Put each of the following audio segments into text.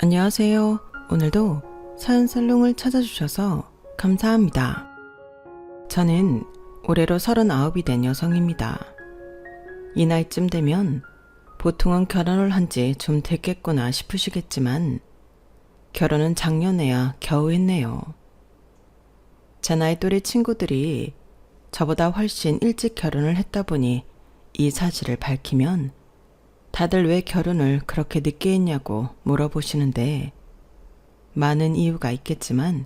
안녕하세요. 오늘도 사연살롱을 찾아주셔서 감사합니다. 저는 올해로 39이 된 여성입니다. 이 나이쯤 되면 보통은 결혼을 한 지 좀 됐겠구나 싶으시겠지만 결혼은 작년에야 겨우 했네요. 제 나이 또래 친구들이 저보다 훨씬 일찍 결혼을 했다 보니 이 사실을 밝히면 다들 왜 결혼을 그렇게 늦게 했냐고 물어보시는데 많은 이유가 있겠지만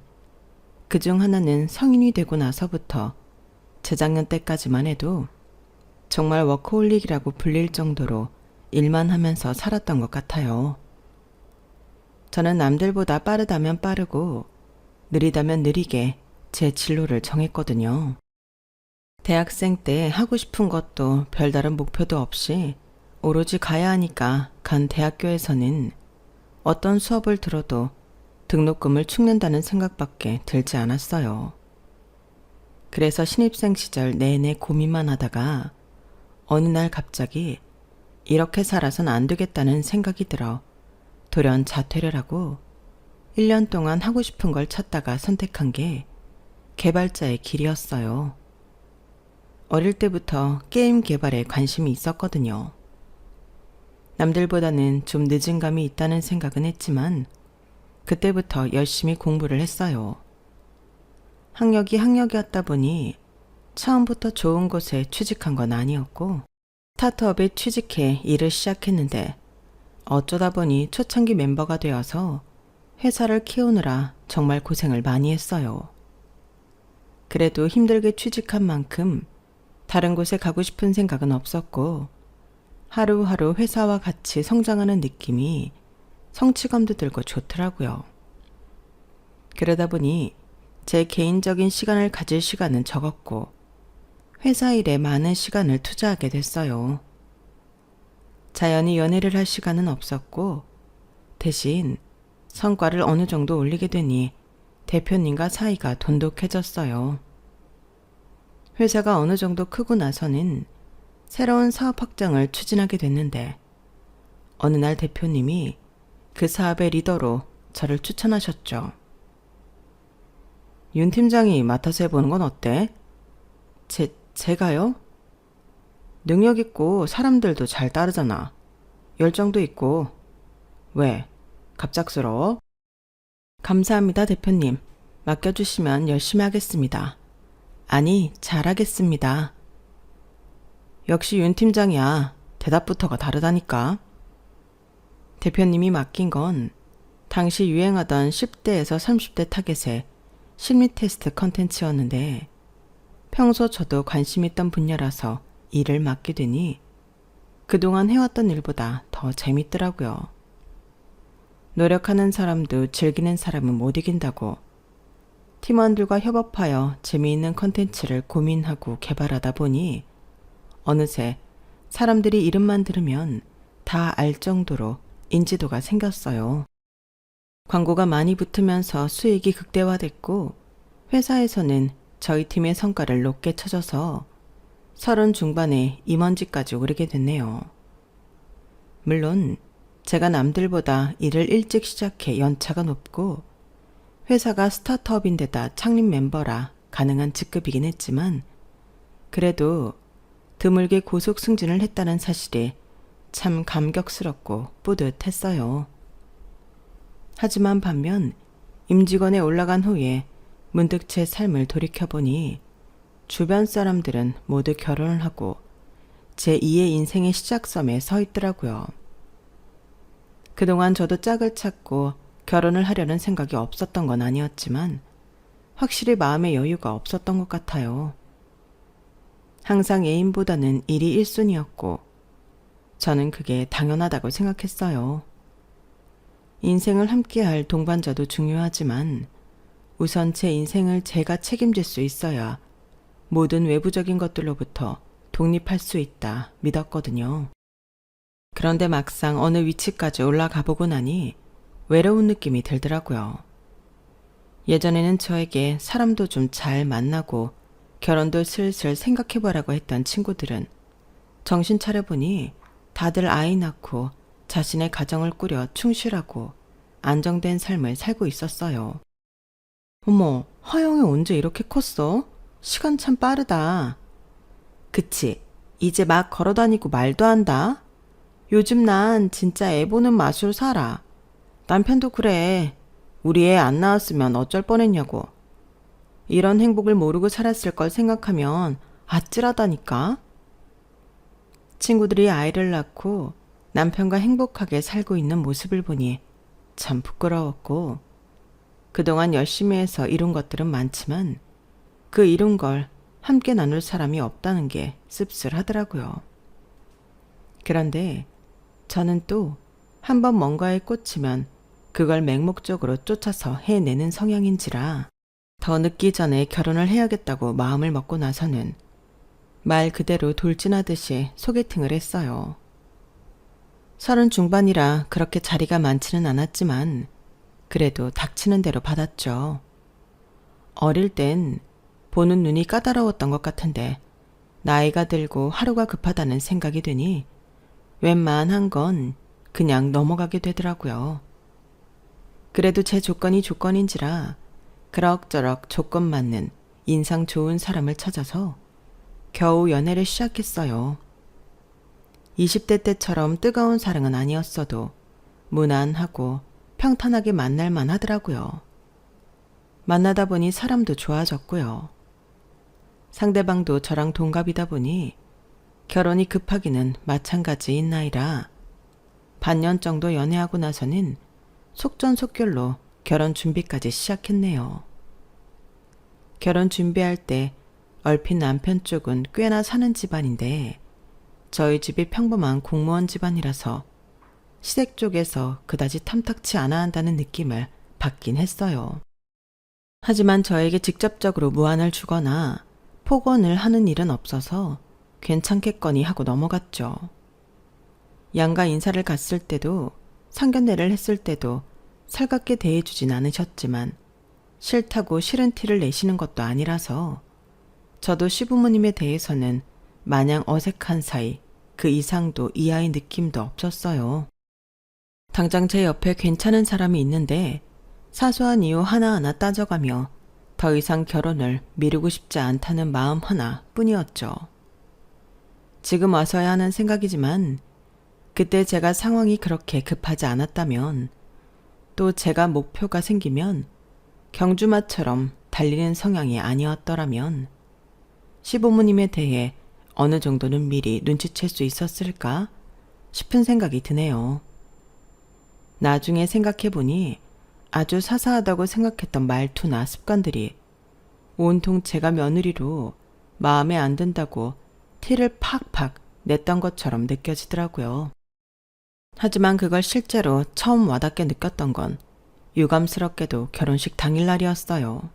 그중 하나는 성인이 되고 나서부터 재작년 때까지만 해도 정말 워커홀릭이라고 불릴 정도로 일만 하면서 살았던 것 같아요. 저는 남들보다 빠르다면 빠르고 느리다면 느리게 제 진로를 정했거든요. 대학생 때 하고 싶은 것도 별다른 목표도 없이 오로지 가야 하니까 간 대학교에서는 어떤 수업을 들어도 등록금을 축낸다는 생각밖에 들지 않았어요. 그래서 신입생 시절 내내 고민만 하다가 어느 날 갑자기 이렇게 살아선 안 되겠다는 생각이 들어 돌연 자퇴를 하고 1년 동안 하고 싶은 걸 찾다가 선택한 게 개발자의 길이었어요. 어릴 때부터 게임 개발에 관심이 있었거든요. 남들보다는 좀 늦은 감이 있다는 생각은 했지만 그때부터 열심히 공부를 했어요. 학력이 학력이었다 보니 처음부터 좋은 곳에 취직한 건 아니었고 스타트업에 취직해 일을 시작했는데 어쩌다 보니 초창기 멤버가 되어서 회사를 키우느라 정말 고생을 많이 했어요. 그래도 힘들게 취직한 만큼 다른 곳에 가고 싶은 생각은 없었고 하루하루 회사와 같이 성장하는 느낌이 성취감도 들고 좋더라고요. 그러다 보니 제 개인적인 시간을 가질 시간은 적었고 회사 일에 많은 시간을 투자하게 됐어요. 자연히 연애를 할 시간은 없었고 대신 성과를 어느 정도 올리게 되니 대표님과 사이가 돈독해졌어요. 회사가 어느 정도 크고 나서는 새로운 사업 확장을 추진하게 됐는데 어느 날 대표님이 그 사업의 리더로 저를 추천하셨죠. 윤 팀장이 맡아서 해보는 건 어때? 제가요? 능력 있고 사람들도 잘 따르잖아. 열정도 있고. 왜? 갑작스러워? 감사합니다, 대표님. 맡겨주시면 열심히 하겠습니다. 아니, 잘하겠습니다. 역시 윤 팀장이야. 대답부터가 다르다니까. 대표님이 맡긴 건 당시 유행하던 10대에서 30대 타겟의 심리 테스트 컨텐츠였는데 평소 저도 관심 있던 분야라서 일을 맡게 되니 그동안 해왔던 일보다 더 재밌더라고요. 노력하는 사람도 즐기는 사람은 못 이긴다고 팀원들과 협업하여 재미있는 컨텐츠를 고민하고 개발하다 보니 어느새 사람들이 이름만 들으면 다 알 정도로 인지도가 생겼어요. 광고가 많이 붙으면서 수익이 극대화됐고 회사에서는 저희 팀의 성과를 높게 쳐줘서 30 중반에 임원직까지 오르게 됐네요. 물론 제가 남들보다 일을 일찍 시작해 연차가 높고 회사가 스타트업인데다 창립 멤버라 가능한 직급이긴 했지만 그래도 드물게 고속 승진을 했다는 사실에 참 감격스럽고 뿌듯했어요. 하지만 반면 임직원에 올라간 후에 문득 제 삶을 돌이켜보니 주변 사람들은 모두 결혼을 하고 제 2의 인생의 시작점에 서 있더라고요. 그동안 저도 짝을 찾고 결혼을 하려는 생각이 없었던 건 아니었지만 확실히 마음의 여유가 없었던 것 같아요. 항상 애인보다는 일이 1순위였고 저는 그게 당연하다고 생각했어요. 인생을 함께할 동반자도 중요하지만 우선 제 인생을 제가 책임질 수 있어야 모든 외부적인 것들로부터 독립할 수 있다 믿었거든요. 그런데 막상 어느 위치까지 올라가 보고 나니 외로운 느낌이 들더라고요. 예전에는 저에게 사람도 좀 잘 만나고 결혼도 슬슬 생각해보라고 했던 친구들은 정신 차려보니 다들 아이 낳고 자신의 가정을 꾸려 충실하고 안정된 삶을 살고 있었어요. 어머, 하영이 언제 이렇게 컸어? 시간 참 빠르다. 그치, 이제 막 걸어다니고 말도 한다. 요즘 난 진짜 애 보는 맛으로 살아. 남편도 그래. 우리 애 안 낳았으면 어쩔 뻔했냐고. 이런 행복을 모르고 살았을 걸 생각하면 아찔하다니까. 친구들이 아이를 낳고 남편과 행복하게 살고 있는 모습을 보니 참 부끄러웠고, 그동안 열심히 해서 이룬 것들은 많지만 그 이룬 걸 함께 나눌 사람이 없다는 게 씁쓸하더라고요. 그런데 저는 또 한 번 뭔가에 꽂히면 그걸 맹목적으로 쫓아서 해내는 성향인지라 더 늦기 전에 결혼을 해야겠다고 마음을 먹고 나서는 말 그대로 돌진하듯이 소개팅을 했어요. 30 중반이라 그렇게 자리가 많지는 않았지만 그래도 닥치는 대로 받았죠. 어릴 땐 보는 눈이 까다로웠던 것 같은데 나이가 들고 하루가 급하다는 생각이 드니 웬만한 건 그냥 넘어가게 되더라고요. 그래도 제 조건이 조건인지라 그럭저럭 조건 맞는 인상 좋은 사람을 찾아서 겨우 연애를 시작했어요. 20대 때처럼 뜨거운 사랑은 아니었어도 무난하고 평탄하게 만날만 하더라고요. 만나다 보니 사람도 좋아졌고요. 상대방도 저랑 동갑이다 보니 결혼이 급하기는 마찬가지인 나이라 반년 정도 연애하고 나서는 속전속결로 결혼 준비까지 시작했네요. 결혼 준비할 때 얼핏 남편 쪽은 꽤나 사는 집안인데 저희 집이 평범한 공무원 집안이라서 시댁 쪽에서 그다지 탐탁치 않아 한다는 느낌을 받긴 했어요. 하지만 저에게 직접적으로 무안을 주거나 폭언을 하는 일은 없어서 괜찮겠거니 하고 넘어갔죠. 양가 인사를 갔을 때도 상견례를 했을 때도 살갑게 대해주진 않으셨지만 싫다고 싫은 티를 내시는 것도 아니라서 저도 시부모님에 대해서는 마냥 어색한 사이 그 이상도 이하의 느낌도 없었어요. 당장 제 옆에 괜찮은 사람이 있는데 사소한 이유 하나하나 따져가며 더 이상 결혼을 미루고 싶지 않다는 마음 하나 뿐이었죠. 지금 와서야 하는 생각이지만 그때 제가 상황이 그렇게 급하지 않았다면 또 제가 목표가 생기면 경주마처럼 달리는 성향이 아니었더라면 시부모님에 대해 어느 정도는 미리 눈치챌 수 있었을까 싶은 생각이 드네요. 나중에 생각해보니 아주 사사하다고 생각했던 말투나 습관들이 온통 제가 며느리로 마음에 안 든다고 티를 팍팍 냈던 것처럼 느껴지더라고요. 하지만 그걸 실제로 처음 와닿게 느꼈던 건 유감스럽게도 결혼식 당일날이었어요.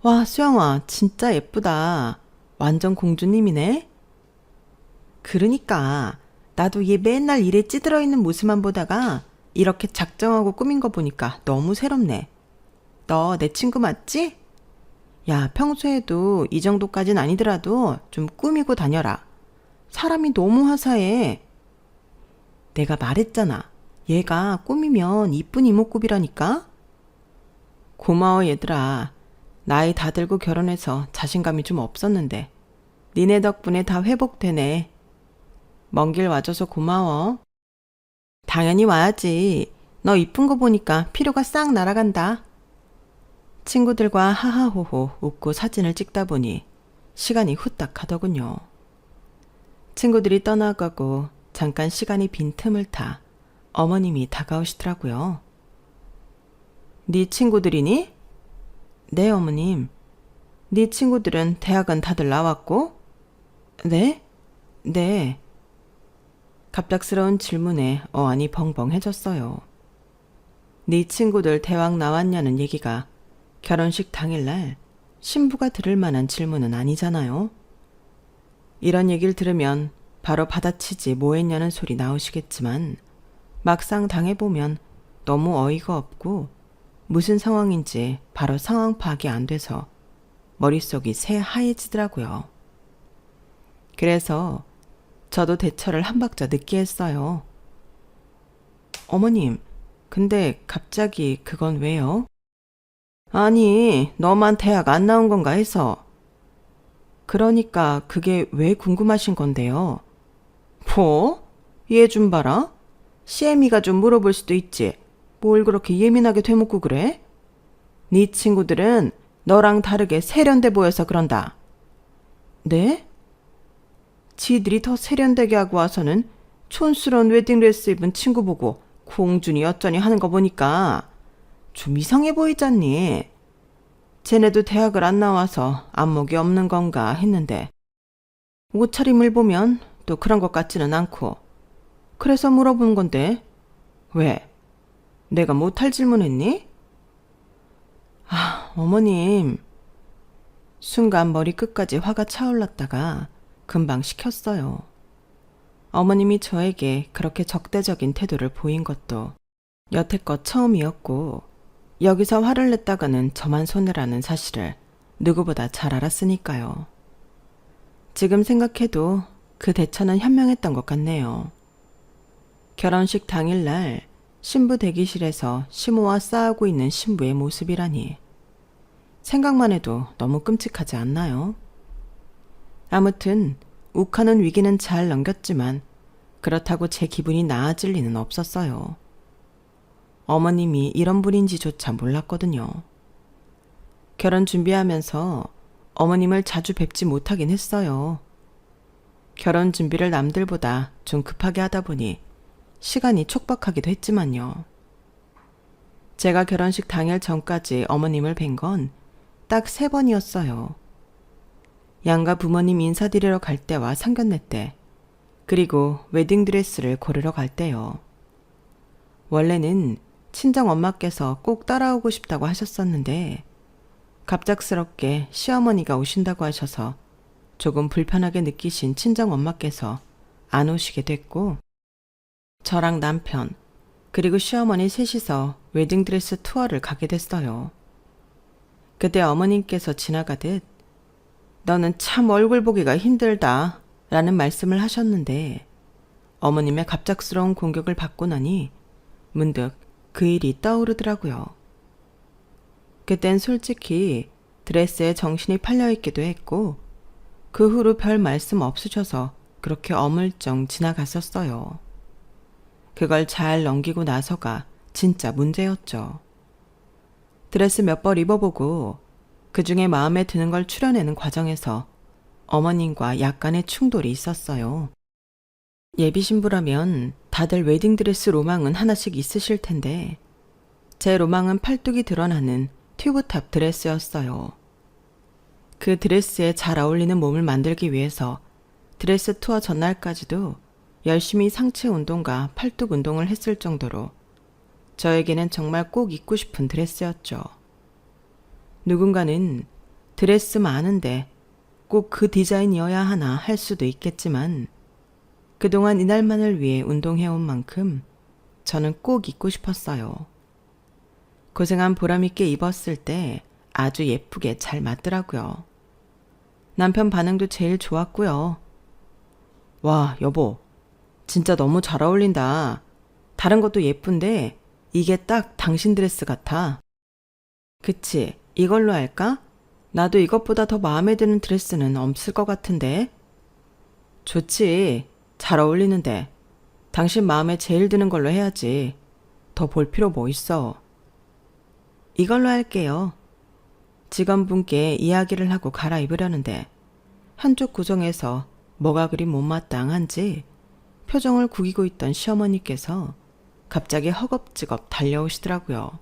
와, 수영아, 진짜 예쁘다. 완전 공주님이네? 그러니까 나도 얘 맨날 일에 찌들어 있는 모습만 보다가 이렇게 작정하고 꾸민 거 보니까 너무 새롭네. 너 내 친구 맞지? 야, 평소에도 이 정도까진 아니더라도 좀 꾸미고 다녀라. 사람이 너무 화사해. 내가 말했잖아. 얘가 꾸미면 이쁜 이목구비라니까? 고마워 얘들아. 나이 다 들고 결혼해서 자신감이 좀 없었는데 니네 덕분에 다 회복되네. 먼 길 와줘서 고마워. 당연히 와야지. 너 이쁜 거 보니까 피로가 싹 날아간다. 친구들과 하하호호 웃고 사진을 찍다 보니 시간이 후딱 가더군요. 친구들이 떠나가고 잠깐 시간이 빈 틈을 타 어머님이 다가오시더라고요. 네 친구들이니? 네, 어머님. 네 친구들은 대학은 다들 나왔고? 네? 네. 갑작스러운 질문에 어안이 벙벙해졌어요. 네 친구들 대학 나왔냐는 얘기가 결혼식 당일날 신부가 들을 만한 질문은 아니잖아요. 이런 얘기를 들으면 바로 받아치지 뭐 했냐는 소리 나오시겠지만 막상 당해보면 너무 어이가 없고 무슨 상황인지 바로 상황 파악이 안 돼서 머릿속이 새하얘지더라고요. 그래서 저도 대처를 한 박자 늦게 했어요. 어머님, 근데 갑자기 그건 왜요? 아니, 너만 대학 안 나온 건가 해서. 그러니까 그게 왜 궁금하신 건데요? 뭐? 얘 좀 봐라. 시애미가 좀 물어볼 수도 있지. 뭘 그렇게 예민하게 되묻고 그래? 네 친구들은 너랑 다르게 세련돼 보여서 그런다. 네? 지들이 더 세련되게 하고 와서는 촌스러운 웨딩드레스 입은 친구 보고 공준이 어쩌니 하는 거 보니까 좀 이상해 보이잖니. 쟤네도 대학을 안 나와서 안목이 없는 건가 했는데 옷차림을 보면 또 그런 것 같지는 않고 그래서 물어본 건데 왜? 내가 못할 질문했니? 어머님. 순간 머리 끝까지 화가 차올랐다가 금방 식혔어요. 어머님이 저에게 그렇게 적대적인 태도를 보인 것도 여태껏 처음이었고 여기서 화를 냈다가는 저만 손해라는 사실을 누구보다 잘 알았으니까요. 지금 생각해도 그 대처는 현명했던 것 같네요. 결혼식 당일날 신부 대기실에서 시모와 싸우고 있는 신부의 모습이라니 생각만 해도 너무 끔찍하지 않나요? 아무튼 욱하는 위기는 잘 넘겼지만 그렇다고 제 기분이 나아질 리는 없었어요. 어머님이 이런 분인지조차 몰랐거든요. 결혼 준비하면서 어머님을 자주 뵙지 못하긴 했어요. 결혼 준비를 남들보다 좀 급하게 하다 보니 시간이 촉박하기도 했지만요. 제가 결혼식 당일 전까지 어머님을 뵌 건 딱 3번이었어요. 양가 부모님 인사드리러 갈 때와 상견례 때, 그리고 웨딩드레스를 고르러 갈 때요. 원래는 친정 엄마께서 꼭 따라오고 싶다고 하셨었는데 갑작스럽게 시어머니가 오신다고 하셔서 조금 불편하게 느끼신 친정 엄마께서 안 오시게 됐고 저랑 남편 그리고 시어머니 셋이서 웨딩드레스 투어를 가게 됐어요. 그때 어머님께서 지나가듯 너는 참 얼굴 보기가 힘들다 라는 말씀을 하셨는데 어머님의 갑작스러운 공격을 받고 나니 문득 그 일이 떠오르더라고요. 그땐 솔직히 드레스에 정신이 팔려있기도 했고 그 후로 별 말씀 없으셔서 그렇게 어물쩡 지나갔었어요. 그걸 잘 넘기고 나서가 진짜 문제였죠. 드레스 몇 벌 입어보고 그중에 마음에 드는 걸 추려내는 과정에서 어머님과 약간의 충돌이 있었어요. 예비 신부라면 다들 웨딩드레스 로망은 하나씩 있으실 텐데 제 로망은 팔뚝이 드러나는 튜브탑 드레스였어요. 그 드레스에 잘 어울리는 몸을 만들기 위해서 드레스 투어 전날까지도 열심히 상체 운동과 팔뚝 운동을 했을 정도로 저에게는 정말 꼭 입고 싶은 드레스였죠. 누군가는 드레스 많은데 꼭 그 디자인이어야 하나 할 수도 있겠지만 그동안 이날만을 위해 운동해온 만큼 저는 꼭 입고 싶었어요. 고생한 보람있게 입었을 때 아주 예쁘게 잘 맞더라고요. 남편 반응도 제일 좋았고요. 와, 여보, 진짜 너무 잘 어울린다. 다른 것도 예쁜데 이게 딱 당신 드레스 같아. 그치, 이걸로 할까? 나도 이것보다 더 마음에 드는 드레스는 없을 것 같은데. 좋지, 잘 어울리는데. 당신 마음에 제일 드는 걸로 해야지. 더 볼 필요 뭐 있어. 이걸로 할게요. 직원분께 이야기를 하고 갈아입으려는데 한쪽 구정에서 뭐가 그리 못마땅한지 표정을 구기고 있던 시어머니께서 갑자기 허겁지겁 달려오시더라고요.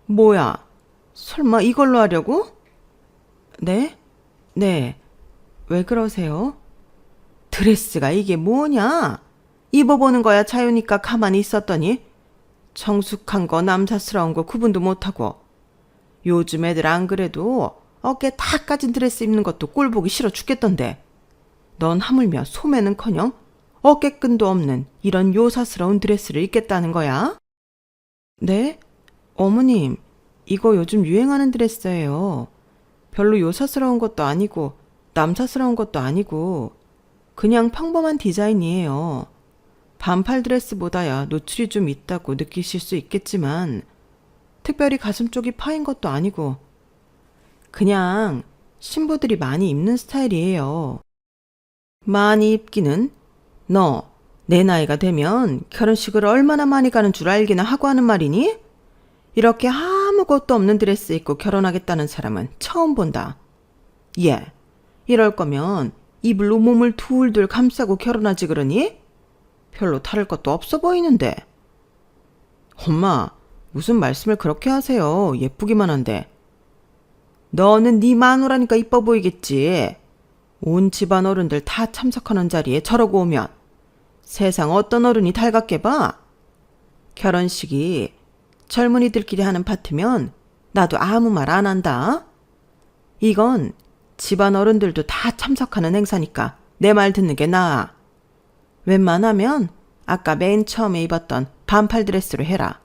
뭐야? 설마 이걸로 하려고? 네? 네. 왜 그러세요? 드레스가 이게 뭐냐? 입어보는 거야 자유니까 가만히 있었더니 청숙한 거 남사스러운 거 구분도 못하고 요즘 애들 안 그래도 어깨 다 까진 드레스 입는 것도 꼴 보기 싫어 죽겠던데 넌 하물며 소매는커녕 어깨끈도 없는 이런 요사스러운 드레스를 입겠다는 거야? 네? 어머님, 이거 요즘 유행하는 드레스예요. 별로 요사스러운 것도 아니고 남사스러운 것도 아니고 그냥 평범한 디자인이에요. 반팔 드레스보다야 노출이 좀 있다고 느끼실 수 있겠지만 특별히 가슴 쪽이 파인 것도 아니고 그냥 신부들이 많이 입는 스타일이에요. 많이 입기는 너 내 나이가 되면 결혼식을 얼마나 많이 가는 줄 알기나 하고 하는 말이니? 이렇게 아무것도 없는 드레스 입고 결혼하겠다는 사람은 처음 본다. 예, 이럴 거면 이불로 몸을 둘둘 감싸고 결혼하지 그러니? 별로 다를 것도 없어 보이는데. 엄마, 무슨 말씀을 그렇게 하세요. 예쁘기만 한데. 너는 네 마누라니까 이뻐 보이겠지. 온 집안 어른들 다 참석하는 자리에 저러고 오면 세상 어떤 어른이 달갑게 봐? 결혼식이 젊은이들끼리 하는 파티면 나도 아무 말 안 한다. 이건 집안 어른들도 다 참석하는 행사니까 내 말 듣는 게 나아. 웬만하면 아까 맨 처음에 입었던 반팔 드레스로 해라.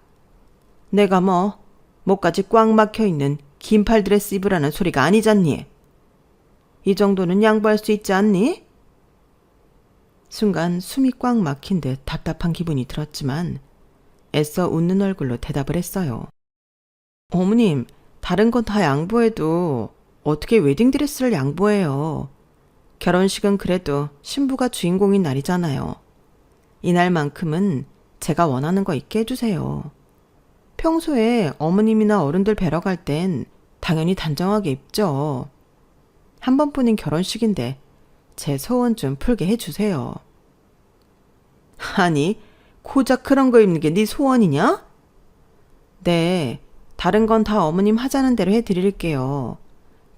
내가 뭐 목까지 꽉 막혀있는 긴팔 드레스 입으라는 소리가 아니잖니. 이 정도는 양보할 수 있지 않니? 순간 숨이 꽉 막힌 듯 답답한 기분이 들었지만 애써 웃는 얼굴로 대답을 했어요. 어머님, 다른 건 다 양보해도 어떻게 웨딩드레스를 양보해요. 결혼식은 그래도 신부가 주인공인 날이잖아요. 이날만큼은 제가 원하는 거 있게 해주세요. 평소에 어머님이나 어른들 뵈러 갈 땐 당연히 단정하게 입죠. 한 번뿐인 결혼식인데 제 소원 좀 풀게 해주세요. 아니, 고작 그런 거 입는 게 네 소원이냐? 네, 다른 건 다 어머님 하자는 대로 해드릴게요.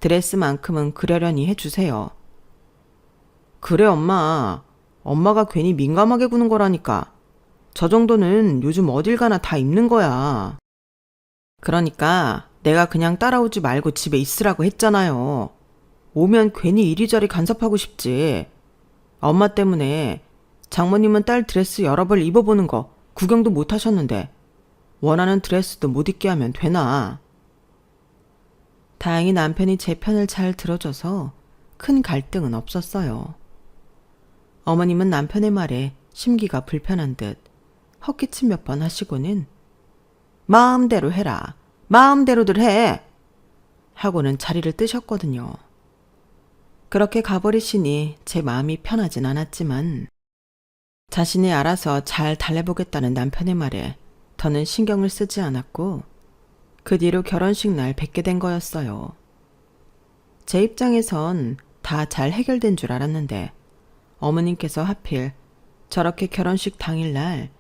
드레스만큼은 그러려니 해주세요. 그래, 엄마. 엄마가 괜히 민감하게 구는 거라니까. 저 정도는 요즘 어딜 가나 다 입는 거야. 그러니까 내가 그냥 따라오지 말고 집에 있으라고 했잖아요. 오면 괜히 이리저리 간섭하고 싶지. 엄마 때문에 장모님은 딸 드레스 여러 벌 입어보는 거 구경도 못 하셨는데 원하는 드레스도 못 입게 하면 되나. 다행히 남편이 제 편을 잘 들어줘서 큰 갈등은 없었어요. 어머님은 남편의 말에 심기가 불편한 듯 헛기침 몇 번 하시고는 마음대로 해라. 마음대로들 해. 하고는 자리를 뜨셨거든요. 그렇게 가버리시니 제 마음이 편하진 않았지만 자신이 알아서 잘 달래보겠다는 남편의 말에 더는 신경을 쓰지 않았고 그 뒤로 결혼식 날 뵙게 된 거였어요. 제 입장에선 다 잘 해결된 줄 알았는데 어머님께서 하필 저렇게 결혼식 당일날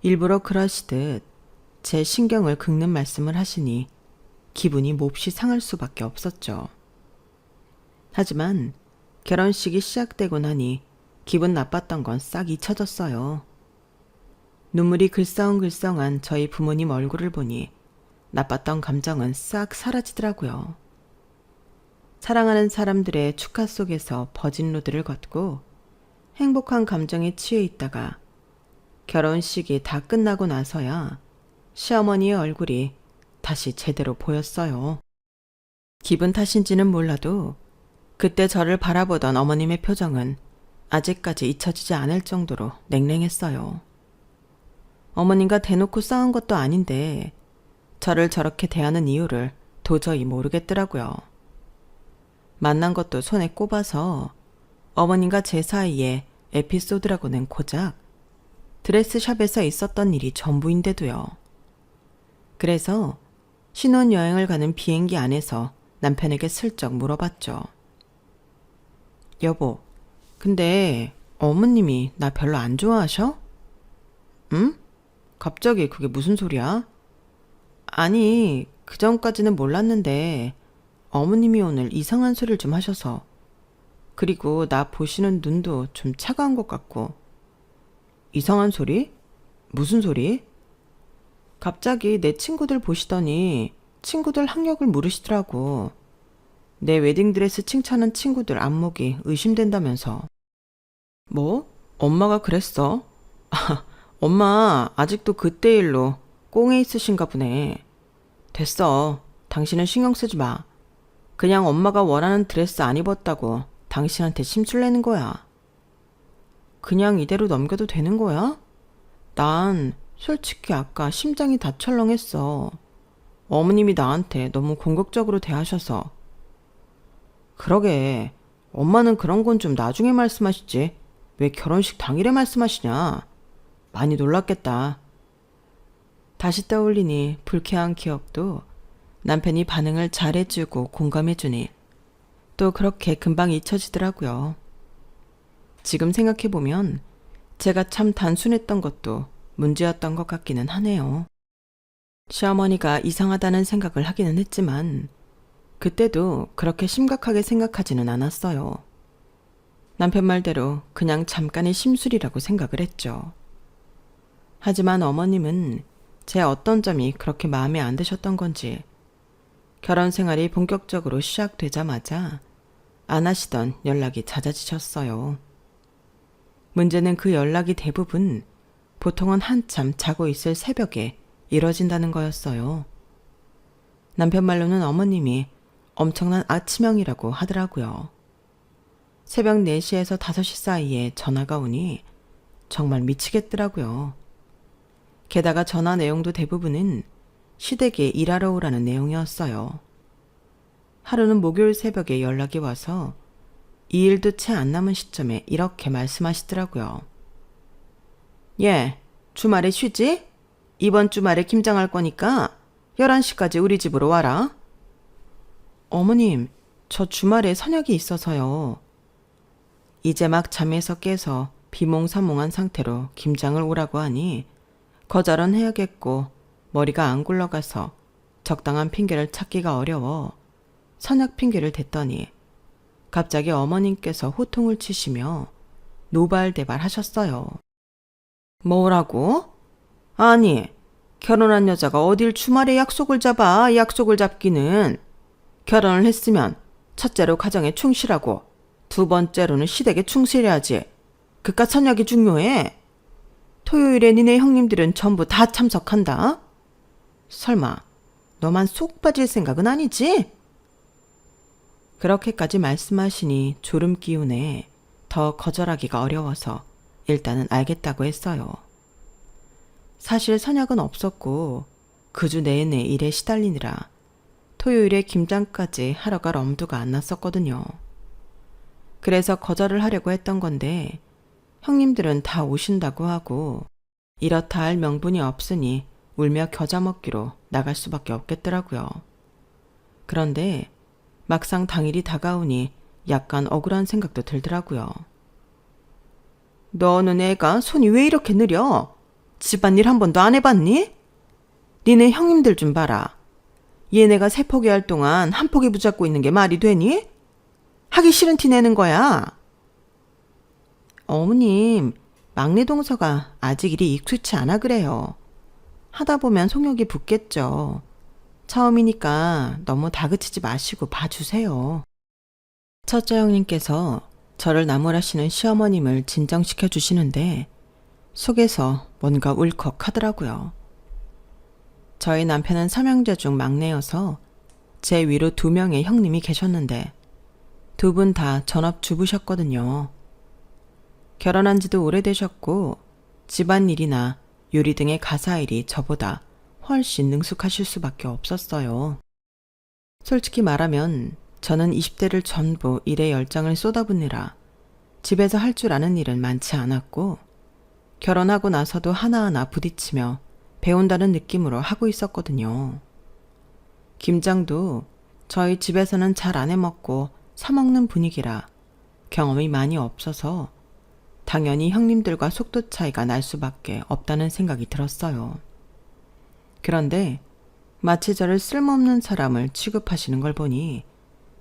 일부러 그러시듯 제 신경을 긁는 말씀을 하시니 기분이 몹시 상할 수밖에 없었죠. 하지만 결혼식이 시작되고 나니 기분 나빴던 건 싹 잊혀졌어요. 눈물이 글썽글썽한 저희 부모님 얼굴을 보니 나빴던 감정은 싹 사라지더라고요. 사랑하는 사람들의 축하 속에서 버진 로드를 걷고 행복한 감정에 취해 있다가 결혼식이 다 끝나고 나서야 시어머니의 얼굴이 다시 제대로 보였어요. 기분 탓인지는 몰라도 그때 저를 바라보던 어머님의 표정은 아직까지 잊혀지지 않을 정도로 냉랭했어요. 어머님과 대놓고 싸운 것도 아닌데 저를 저렇게 대하는 이유를 도저히 모르겠더라고요. 만난 것도 손에 꼽아서 어머님과 제 사이에 에피소드라고는 고작 드레스샵에서 있었던 일이 전부인데도요. 그래서 신혼여행을 가는 비행기 안에서 남편에게 슬쩍 물어봤죠. 여보, 근데 어머님이 나 별로 안 좋아하셔? 응? 갑자기 그게 무슨 소리야? 아니, 그전까지는 몰랐는데 어머님이 오늘 이상한 소리를 좀 하셔서 그리고 나 보시는 눈도 좀 차가운 것 같고. 이상한 소리? 무슨 소리? 갑자기 내 친구들 보시더니 친구들 학력을 물으시더라고. 내 웨딩드레스 칭찬한 친구들 안목이 의심된다면서. 뭐? 엄마가 그랬어? 엄마 아직도 그때 일로 꽁에 있으신가 보네. 됐어. 당신은 신경 쓰지 마. 그냥 엄마가 원하는 드레스 안 입었다고 당신한테 심술 내는 거야. 그냥 이대로 넘겨도 되는 거야? 난 솔직히 아까 심장이 다 철렁했어. 어머님이 나한테 너무 공격적으로 대하셔서. 그러게, 엄마는 그런 건 좀 나중에 말씀하시지. 왜 결혼식 당일에 말씀하시냐? 많이 놀랐겠다. 다시 떠올리니 불쾌한 기억도 남편이 반응을 잘해주고 공감해주니 또 그렇게 금방 잊혀지더라고요. 지금 생각해보면 제가 참 단순했던 것도 문제였던 것 같기는 하네요. 시어머니가 이상하다는 생각을 하기는 했지만 그때도 그렇게 심각하게 생각하지는 않았어요. 남편 말대로 그냥 잠깐의 심술이라고 생각을 했죠. 하지만 어머님은 제 어떤 점이 그렇게 마음에 안 드셨던 건지 결혼 생활이 본격적으로 시작되자마자 안 하시던 연락이 잦아지셨어요. 문제는 그 연락이 대부분 보통은 한참 자고 있을 새벽에 이뤄진다는 거였어요. 남편 말로는 어머님이 엄청난 아침형이라고 하더라고요. 새벽 4시에서 5시 사이에 전화가 오니 정말 미치겠더라고요. 게다가 전화 내용도 대부분은 시댁에 일하러 오라는 내용이었어요. 하루는 목요일 새벽에 연락이 와서 2일도 채 안 남은 시점에 이렇게 말씀하시더라고요. 예, 주말에 쉬지? 이번 주말에 김장할 거니까 11시까지 우리 집으로 와라. 어머님, 저 주말에 선약이 있어서요. 이제 막 잠에서 깨서 비몽사몽한 상태로 김장을 오라고 하니 거절은 해야겠고 머리가 안 굴러가서 적당한 핑계를 찾기가 어려워 선약 핑계를 댔더니 갑자기 어머님께서 호통을 치시며 노발대발 하셨어요. 뭐라고? 아니, 결혼한 여자가 어딜 주말에 약속을 잡아. 약속을 잡기는. 결혼을 했으면 첫째로 가정에 충실하고 두 번째로는 시댁에 충실해야지. 그깟 선약이 중요해. 토요일에 니네 형님들은 전부 다 참석한다. 설마 너만 쏙 빠질 생각은 아니지? 그렇게까지 말씀하시니 졸음 기운에 더 거절하기가 어려워서 일단은 알겠다고 했어요. 사실 선약은 없었고 그 주 내내 일에 시달리느라 토요일에 김장까지 하러 갈 엄두가 안 났었거든요. 그래서 거절을 하려고 했던 건데 형님들은 다 오신다고 하고 이렇다 할 명분이 없으니 울며 겨자 먹기로 나갈 수밖에 없겠더라고요. 그런데 막상 당일이 다가오니 약간 억울한 생각도 들더라고요. 너는 애가 손이 왜 이렇게 느려? 집안일 한 번도 안 해봤니? 니네 형님들 좀 봐라. 얘네가 세 포기 할 동안 한 포기 붙잡고 있는 게 말이 되니? 하기 싫은 티 내는 거야. 어머님, 막내 동서가 아직 일이 익숙치 않아 그래요. 하다 보면 속력이 붙겠죠. 처음이니까 너무 다그치지 마시고 봐주세요. 첫째 형님께서 저를 나무라시는 시어머님을 진정시켜 주시는데 속에서 뭔가 울컥하더라고요. 저희 남편은 삼형제 중 막내여서 제 위로 2명의 형님이 계셨는데 2분 다 전업주부셨거든요. 결혼한 지도 오래되셨고 집안일이나 요리 등의 가사일이 저보다 훨씬 능숙하실 수밖에 없었어요. 솔직히 말하면 저는 20대를 전부 일에 열정을 쏟아붓느라 집에서 할 줄 아는 일은 많지 않았고 결혼하고 나서도 하나하나 부딪히며 배운다는 느낌으로 하고 있었거든요. 김장도 저희 집에서는 잘 안 해먹고 사먹는 분위기라 경험이 많이 없어서 당연히 형님들과 속도 차이가 날 수밖에 없다는 생각이 들었어요. 그런데 마치 저를 쓸모없는 사람을 취급하시는 걸 보니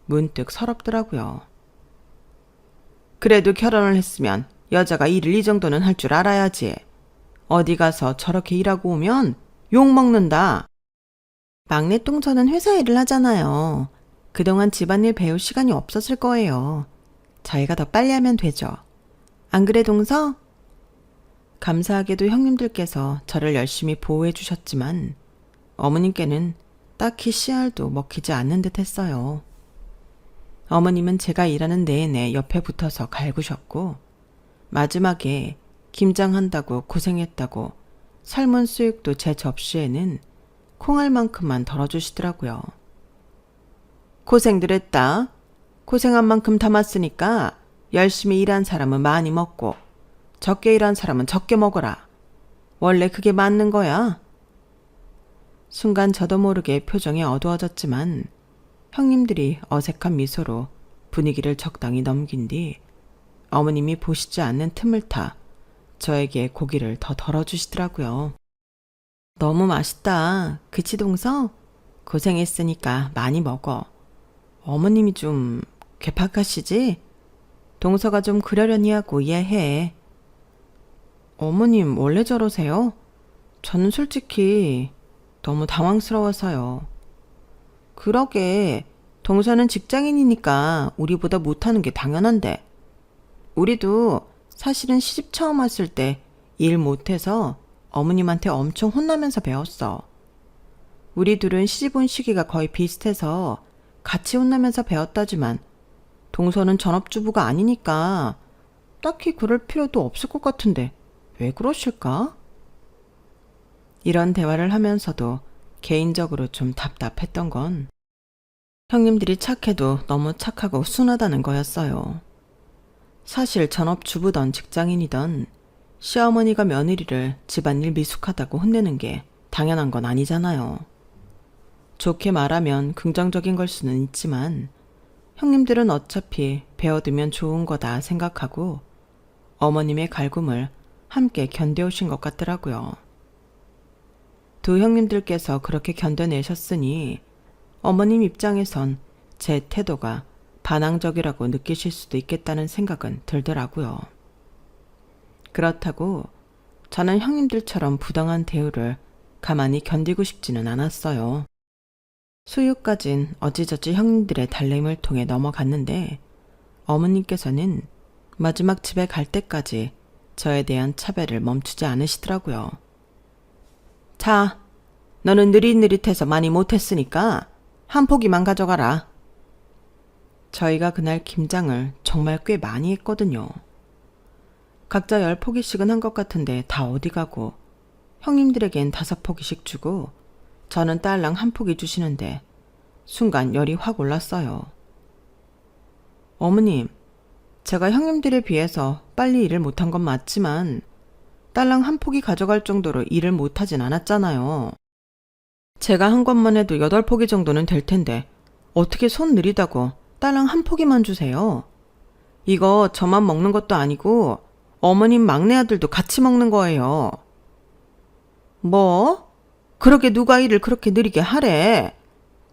문득 서럽더라고요. 그래도 결혼을 했으면 여자가 일을 이 정도는 할 줄 알아야지. 어디 가서 저렇게 일하고 오면 욕 먹는다. 막내 똥처는 회사 일을 하잖아요. 그동안 집안일 배울 시간이 없었을 거예요. 저희가 더 빨리 하면 되죠. 안 그래 동서? 감사하게도 형님들께서 저를 열심히 보호해 주셨지만 어머님께는 딱히 씨알도 먹히지 않는 듯 했어요. 어머님은 제가 일하는 내내 옆에 붙어서 갈구셨고 마지막에 김장한다고 고생했다고 삶은 수육도 제 접시에는 콩알만큼만 덜어주시더라고요. 고생들 했다. 고생한 만큼 담았으니까 열심히 일한 사람은 많이 먹고 적게 일한 사람은 적게 먹어라. 원래 그게 맞는 거야. 순간 저도 모르게 표정이 어두워졌지만 형님들이 어색한 미소로 분위기를 적당히 넘긴 뒤 어머님이 보시지 않는 틈을 타 저에게 고기를 더 덜어주시더라고요. 너무 맛있다. 그치 동서? 고생했으니까 많이 먹어. 어머님이 좀 괴팍하시지? 동서가 좀 그러려니 하고 이해해. 어머님 원래 저러세요? 저는 솔직히 너무 당황스러워서요. 그러게 동서는 직장인이니까 우리보다 못하는 게 당연한데 우리도 사실은 시집 처음 왔을 때 일 못해서 어머님한테 엄청 혼나면서 배웠어. 우리 둘은 시집 온 시기가 거의 비슷해서 같이 혼나면서 배웠다지만 동서는 전업주부가 아니니까 딱히 그럴 필요도 없을 것 같은데 왜 그러실까? 이런 대화를 하면서도 개인적으로 좀 답답했던 건 형님들이 착해도 너무 착하고 순하다는 거였어요. 사실 전업주부던 직장인이던 시어머니가 며느리를 집안일 미숙하다고 혼내는 게 당연한 건 아니잖아요. 좋게 말하면 긍정적인 걸 수는 있지만 형님들은 어차피 배워두면 좋은 거다 생각하고 어머님의 갈굼을 함께 견뎌오신 것 같더라고요. 두 형님들께서 그렇게 견뎌내셨으니 어머님 입장에선 제 태도가 반항적이라고 느끼실 수도 있겠다는 생각은 들더라고요. 그렇다고 저는 형님들처럼 부당한 대우를 가만히 견디고 싶지는 않았어요. 수유까진 어찌저찌 형님들의 달램을 통해 넘어갔는데 어머님께서는 마지막 집에 갈 때까지 저에 대한 차별을 멈추지 않으시더라고요. 자, 너는 느릿느릿해서 많이 못했으니까 한 포기만 가져가라. 저희가 그날 김장을 정말 꽤 많이 했거든요. 각자 10포기씩은 한 것 같은데 다 어디 가고 형님들에겐 5포기씩 주고 저는 딸랑 한 포기 주시는데 순간 열이 확 올랐어요. 어머님, 제가 형님들에 비해서 빨리 일을 못한 건 맞지만 딸랑 한 포기 가져갈 정도로 일을 못하진 않았잖아요. 제가 한 것만 해도 8포기 정도는 될 텐데 어떻게 손 느리다고 딸랑 한 포기만 주세요. 이거 저만 먹는 것도 아니고 어머님 막내 아들도 같이 먹는 거예요. 뭐? 그러게 누가 일을 그렇게 느리게 하래?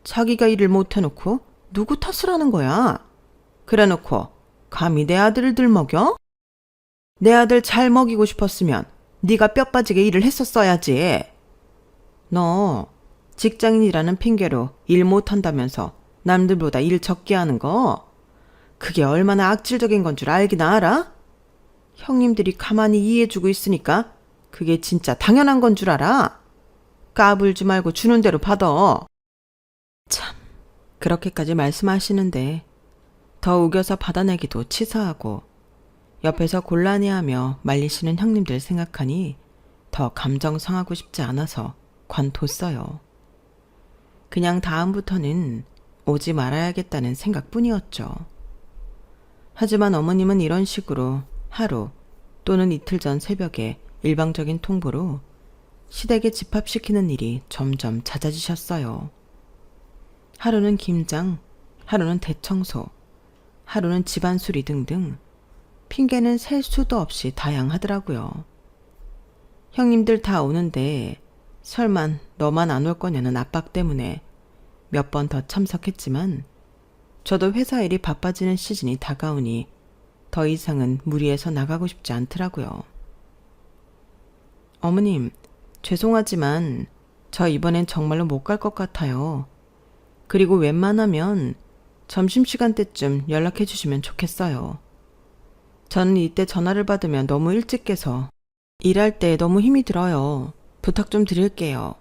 자기가 일을 못해놓고 누구 탓을 하는 거야? 그래놓고 감히 내 아들을 들먹여? 내 아들 잘 먹이고 싶었으면 네가 뼈 빠지게 일을 했었어야지. 너 직장인이라는 핑계로 일 못한다면서 남들보다 일 적게 하는 거 그게 얼마나 악질적인 건 줄 알기나 알아? 형님들이 가만히 이해해주고 있으니까 그게 진짜 당연한 건 줄 알아? 까불지 말고 주는 대로 받아. 참, 그렇게까지 말씀하시는데 더 우겨서 받아내기도 치사하고 옆에서 곤란해하며 말리시는 형님들 생각하니 더 감정 상하고 싶지 않아서 관뒀어요. 그냥 다음부터는 오지 말아야겠다는 생각뿐이었죠. 하지만 어머님은 이런 식으로 하루 또는 이틀 전 새벽에 일방적인 통보로 시댁에 집합시키는 일이 점점 잦아지셨어요. 하루는 김장, 하루는 대청소, 하루는 집안 수리 등등 핑계는 셀 수도 없이 다양하더라고요. 형님들 다 오는데 설만 너만 안 올 거냐는 압박 때문에 몇 번 더 참석했지만 저도 회사 일이 바빠지는 시즌이 다가오니 더 이상은 무리해서 나가고 싶지 않더라고요. 어머님, 죄송하지만 저 이번엔 정말로 못 갈 것 같아요. 그리고 웬만하면 점심시간 때쯤 연락해 주시면 좋겠어요. 저는 이때 전화를 받으면 너무 일찍 깨서 일할 때 너무 힘이 들어요. 부탁 좀 드릴게요.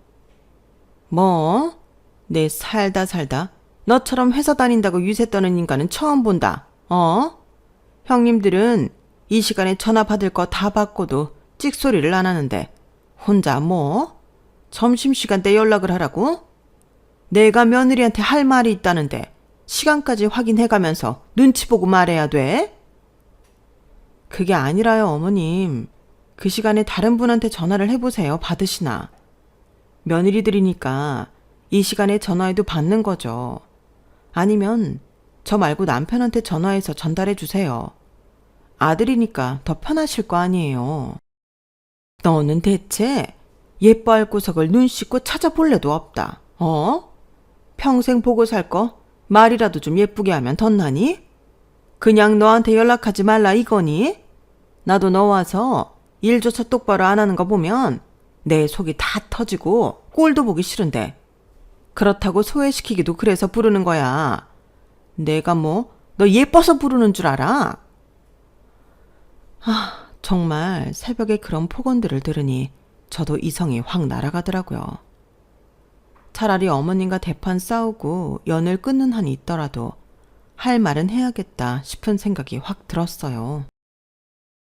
뭐? 내 살다 너처럼 회사 다닌다고 유세 떠는 인간은 처음 본다. 형님들은 이 시간에 전화 받을 거 다 받고도 찍소리를 안 하는데 혼자 뭐? 점심시간 때 연락을 하라고? 내가 며느리한테 할 말이 있다는데 시간까지 확인해가면서 눈치 보고 말해야 돼? 그게 아니라요, 어머님. 그 시간에 다른 분한테 전화를 해보세요. 받으시나. 며느리들이니까 이 시간에 전화해도 받는 거죠. 아니면 저 말고 남편한테 전화해서 전달해 주세요. 아들이니까 더 편하실 거 아니에요. 너는 대체 예뻐할 구석을 눈 씻고 찾아볼 래도 없다. 평생 보고 살 거 말이라도 좀 예쁘게 하면 덧나니? 그냥 너한테 연락하지 말라 이거니? 나도 너 와서 일조차 똑바로 안 하는 거 보면 내 속이 다 터지고 꼴도 보기 싫은데. 그렇다고 소외시키기도 그래서 부르는 거야. 내가 뭐 너 예뻐서 부르는 줄 알아? 정말 새벽에 그런 폭언들을 들으니 저도 이성이 확 날아가더라고요. 차라리 어머님과 대판 싸우고 연을 끊는 한이 있더라도 할 말은 해야겠다 싶은 생각이 확 들었어요.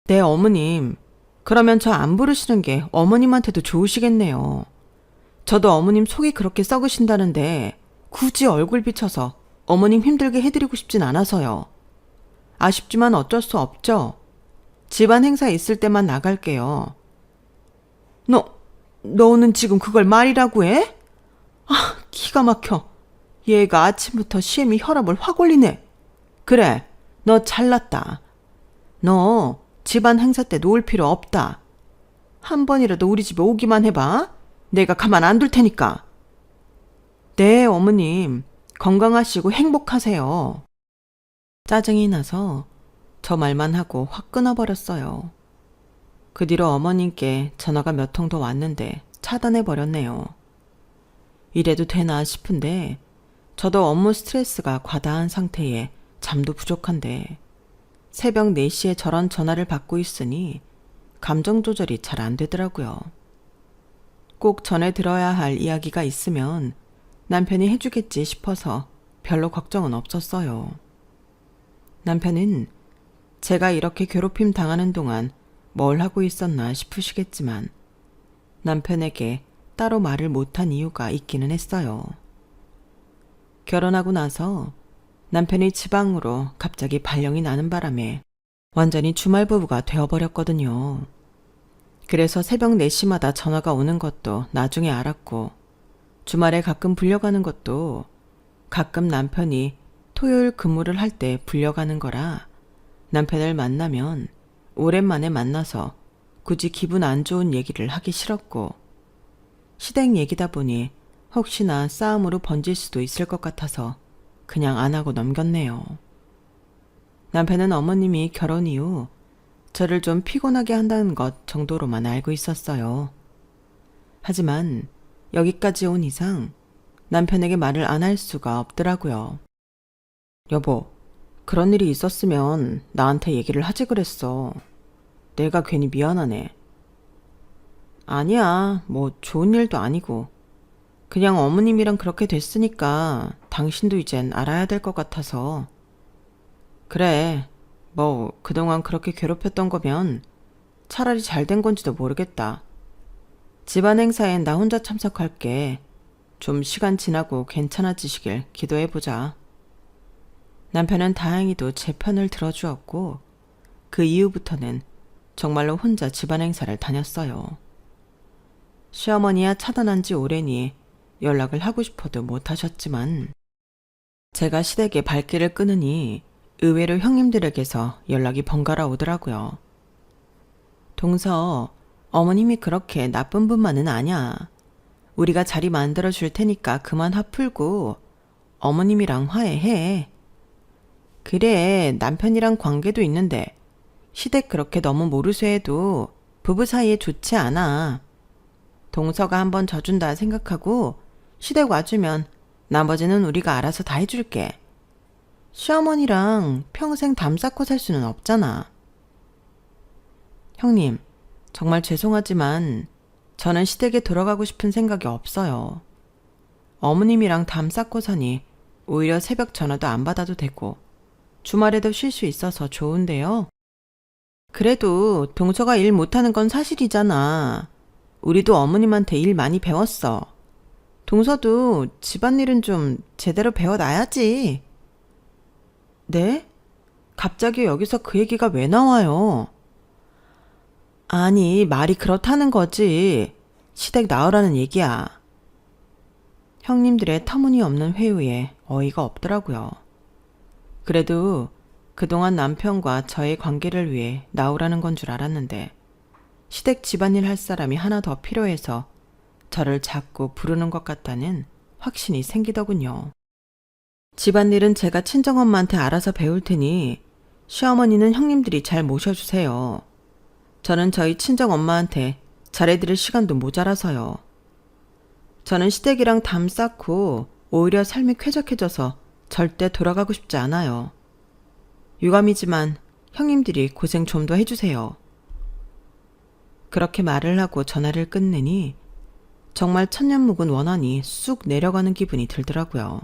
네, 어머님. 그러면 저 안 부르시는 게 어머님한테도 좋으시겠네요. 저도 어머님 속이 그렇게 썩으신다는데 굳이 얼굴 비춰서 어머님 힘들게 해드리고 싶진 않아서요. 아쉽지만 어쩔 수 없죠. 집안 행사 있을 때만 나갈게요. 너는 지금 그걸 말이라고 해? 기가 막혀. 얘가 아침부터 시애미 혈압을 확 올리네. 그래, 너 잘났다. 너 집안 행사 때 놓을 필요 없다. 한 번이라도 우리 집에 오기만 해봐. 내가 가만 안 둘 테니까. 네, 어머님. 건강하시고 행복하세요. 짜증이 나서 저 말만 하고 확 끊어버렸어요. 그 뒤로 어머님께 전화가 몇 통 더 왔는데 차단해버렸네요. 이래도 되나 싶은데 저도 업무 스트레스가 과다한 상태에 잠도 부족한데 새벽 4시에 저런 전화를 받고 있으니 감정 조절이 잘 안 되더라고요. 꼭 전해 들어야 할 이야기가 있으면 남편이 해주겠지 싶어서 별로 걱정은 없었어요. 남편은 제가 이렇게 괴롭힘 당하는 동안 뭘 하고 있었나 싶으시겠지만 남편에게 따로 말을 못한 이유가 있기는 했어요. 결혼하고 나서 남편이 지방으로 갑자기 발령이 나는 바람에 완전히 주말 부부가 되어버렸거든요. 그래서 새벽 4시마다 전화가 오는 것도 나중에 알았고 주말에 가끔 불려가는 것도 가끔 남편이 토요일 근무를 할 때 불려가는 거라 남편을 만나면 오랜만에 만나서 굳이 기분 안 좋은 얘기를 하기 싫었고 시댁 얘기다 보니 혹시나 싸움으로 번질 수도 있을 것 같아서 그냥 안 하고 넘겼네요. 남편은 어머님이 결혼 이후 저를 좀 피곤하게 한다는 것 정도로만 알고 있었어요. 하지만 여기까지 온 이상 남편에게 말을 안 할 수가 없더라고요. 여보, 그런 일이 있었으면 나한테 얘기를 하지 그랬어. 내가 괜히 미안하네. 아니야, 뭐 좋은 일도 아니고. 그냥 어머님이랑 그렇게 됐으니까 당신도 이젠 알아야 될 것 같아서. 그래, 뭐 그동안 그렇게 괴롭혔던 거면 차라리 잘 된 건지도 모르겠다. 집안 행사엔 나 혼자 참석할게. 좀 시간 지나고 괜찮아지시길 기도해보자. 남편은 다행히도 제 편을 들어주었고 그 이후부터는 정말로 혼자 집안 행사를 다녔어요. 시어머니야 차단한 지 오래니 연락을 하고 싶어도 못하셨지만 제가 시댁에 발길을 끄느니 의외로 형님들에게서 연락이 번갈아 오더라고요. 동서, 어머님이 그렇게 나쁜 분만은 아냐. 우리가 자리 만들어 줄 테니까 그만 화 풀고 어머님이랑 화해해. 그래, 남편이랑 관계도 있는데 시댁 그렇게 너무 모르쇠해도 부부 사이에 좋지 않아. 동서가 한번 져준다 생각하고 시댁 와주면 나머지는 우리가 알아서 다 해줄게. 시어머니랑 평생 담 쌓고 살 수는 없잖아. 형님, 정말 죄송하지만 저는 시댁에 돌아가고 싶은 생각이 없어요. 어머님이랑 담 쌓고 사니 오히려 새벽 전화도 안 받아도 되고 주말에도 쉴 수 있어서 좋은데요. 그래도 동서가 일 못하는 건 사실이잖아. 우리도 어머님한테 일 많이 배웠어. 동서도 집안일은 좀 제대로 배워놔야지. 네? 갑자기 여기서 그 얘기가 왜 나와요? 아니, 말이 그렇다는 거지. 시댁 나으라는 얘기야. 형님들의 터무니없는 회유에 어이가 없더라고요. 그래도 그동안 남편과 저의 관계를 위해 나오라는 건 줄 알았는데 시댁 집안일 할 사람이 하나 더 필요해서 저를 자꾸 부르는 것 같다는 확신이 생기더군요. 집안일은 제가 친정엄마한테 알아서 배울 테니 시어머니는 형님들이 잘 모셔주세요. 저는 저희 친정엄마한테 잘해드릴 시간도 모자라서요. 저는 시댁이랑 담 쌓고 오히려 삶이 쾌적해져서 절대 돌아가고 싶지 않아요. 유감이지만 형님들이 고생 좀 더 해주세요. 그렇게 말을 하고 전화를 끝내니 정말 천년 묵은 원한이 쑥 내려가는 기분이 들더라고요.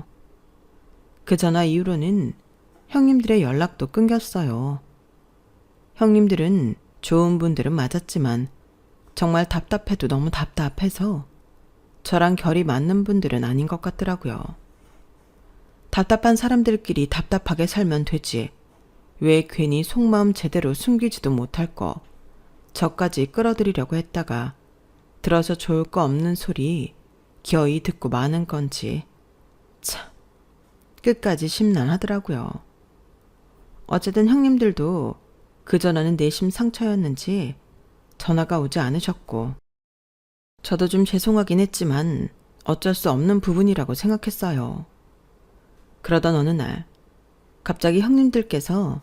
그 전화 이후로는 형님들의 연락도 끊겼어요. 형님들은 좋은 분들은 맞았지만 정말 답답해도 너무 답답해서 저랑 결이 맞는 분들은 아닌 것 같더라고요. 답답한 사람들끼리 답답하게 살면 되지. 왜 괜히 속마음 제대로 숨기지도 못할 거 저까지 끌어들이려고 했다가 들어서 좋을 거 없는 소리 겨이 듣고 마는 건지 참 끝까지 심란하더라고요. 어쨌든 형님들도 그 전화는 내심 상처였는지 전화가 오지 않으셨고 저도 좀 죄송하긴 했지만 어쩔 수 없는 부분이라고 생각했어요. 그러던 어느 날 갑자기 형님들께서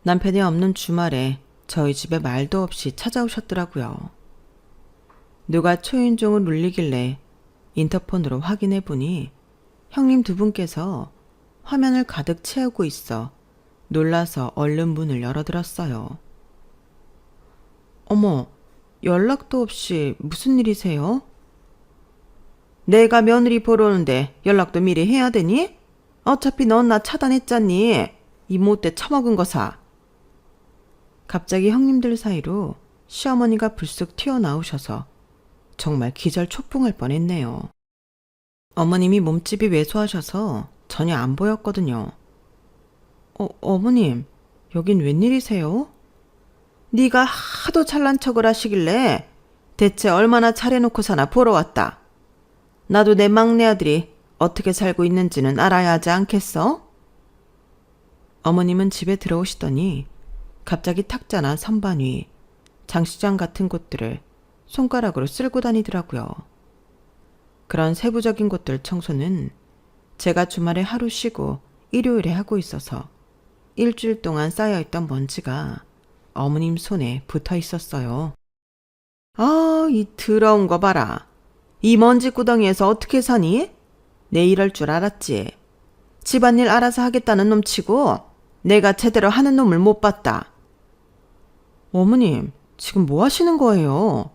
남편이 없는 주말에 저희 집에 말도 없이 찾아오셨더라고요. 누가 초인종을 울리길래 인터폰으로 확인해 보니 형님 두 분께서 화면을 가득 채우고 있어 놀라서 얼른 문을 열어들었어요. 어머, 연락도 없이 무슨 일이세요? 내가 며느리 보러 오는데 연락도 미리 해야 되니? 어차피 넌 나 차단했잖니. 이 못돼 처먹은 거사. 갑자기 형님들 사이로 시어머니가 불쑥 튀어나오셔서 정말 기절초풍할 뻔했네요. 어머님이 몸집이 왜소하셔서 전혀 안 보였거든요. 어머님, 여긴 웬일이세요? 네가 하도 잘난 척을 하시길래 대체 얼마나 잘해놓고 사나 보러 왔다. 나도 내 막내 아들이 어떻게 살고 있는지는 알아야 하지 않겠어? 어머님은 집에 들어오시더니 갑자기 탁자나 선반 위, 장시장 같은 곳들을 손가락으로 쓸고 다니더라고요. 그런 세부적인 곳들 청소는 제가 주말에 하루 쉬고 일요일에 하고 있어서 일주일 동안 쌓여있던 먼지가 어머님 손에 붙어 있었어요. 아, 이 더러운 거 봐라. 이 먼지 구덩이에서 어떻게 사니? 내 이럴 줄 알았지. 집안일 알아서 하겠다는 놈 치고 내가 제대로 하는 놈을 못 봤다. 어머님, 지금 뭐 하시는 거예요?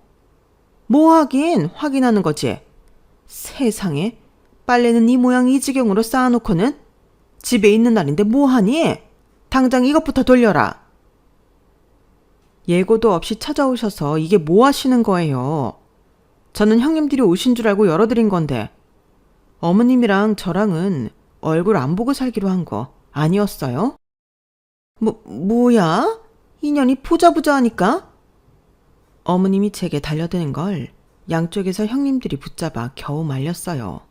뭐 하긴 확인하는 거지. 세상에, 빨래는 이 모양 이 지경으로 쌓아놓고는 집에 있는 날인데 뭐 하니? 당장 이것부터 돌려라. 예고도 없이 찾아오셔서 이게 뭐 하시는 거예요? 저는 형님들이 오신 줄 알고 열어드린 건데 어머님이랑 저랑은 얼굴 안 보고 살기로 한 거 아니었어요? 뭐야? 인연이 보자보자 하니까? 어머님이 제게 달려드는 걸 양쪽에서 형님들이 붙잡아 겨우 말렸어요.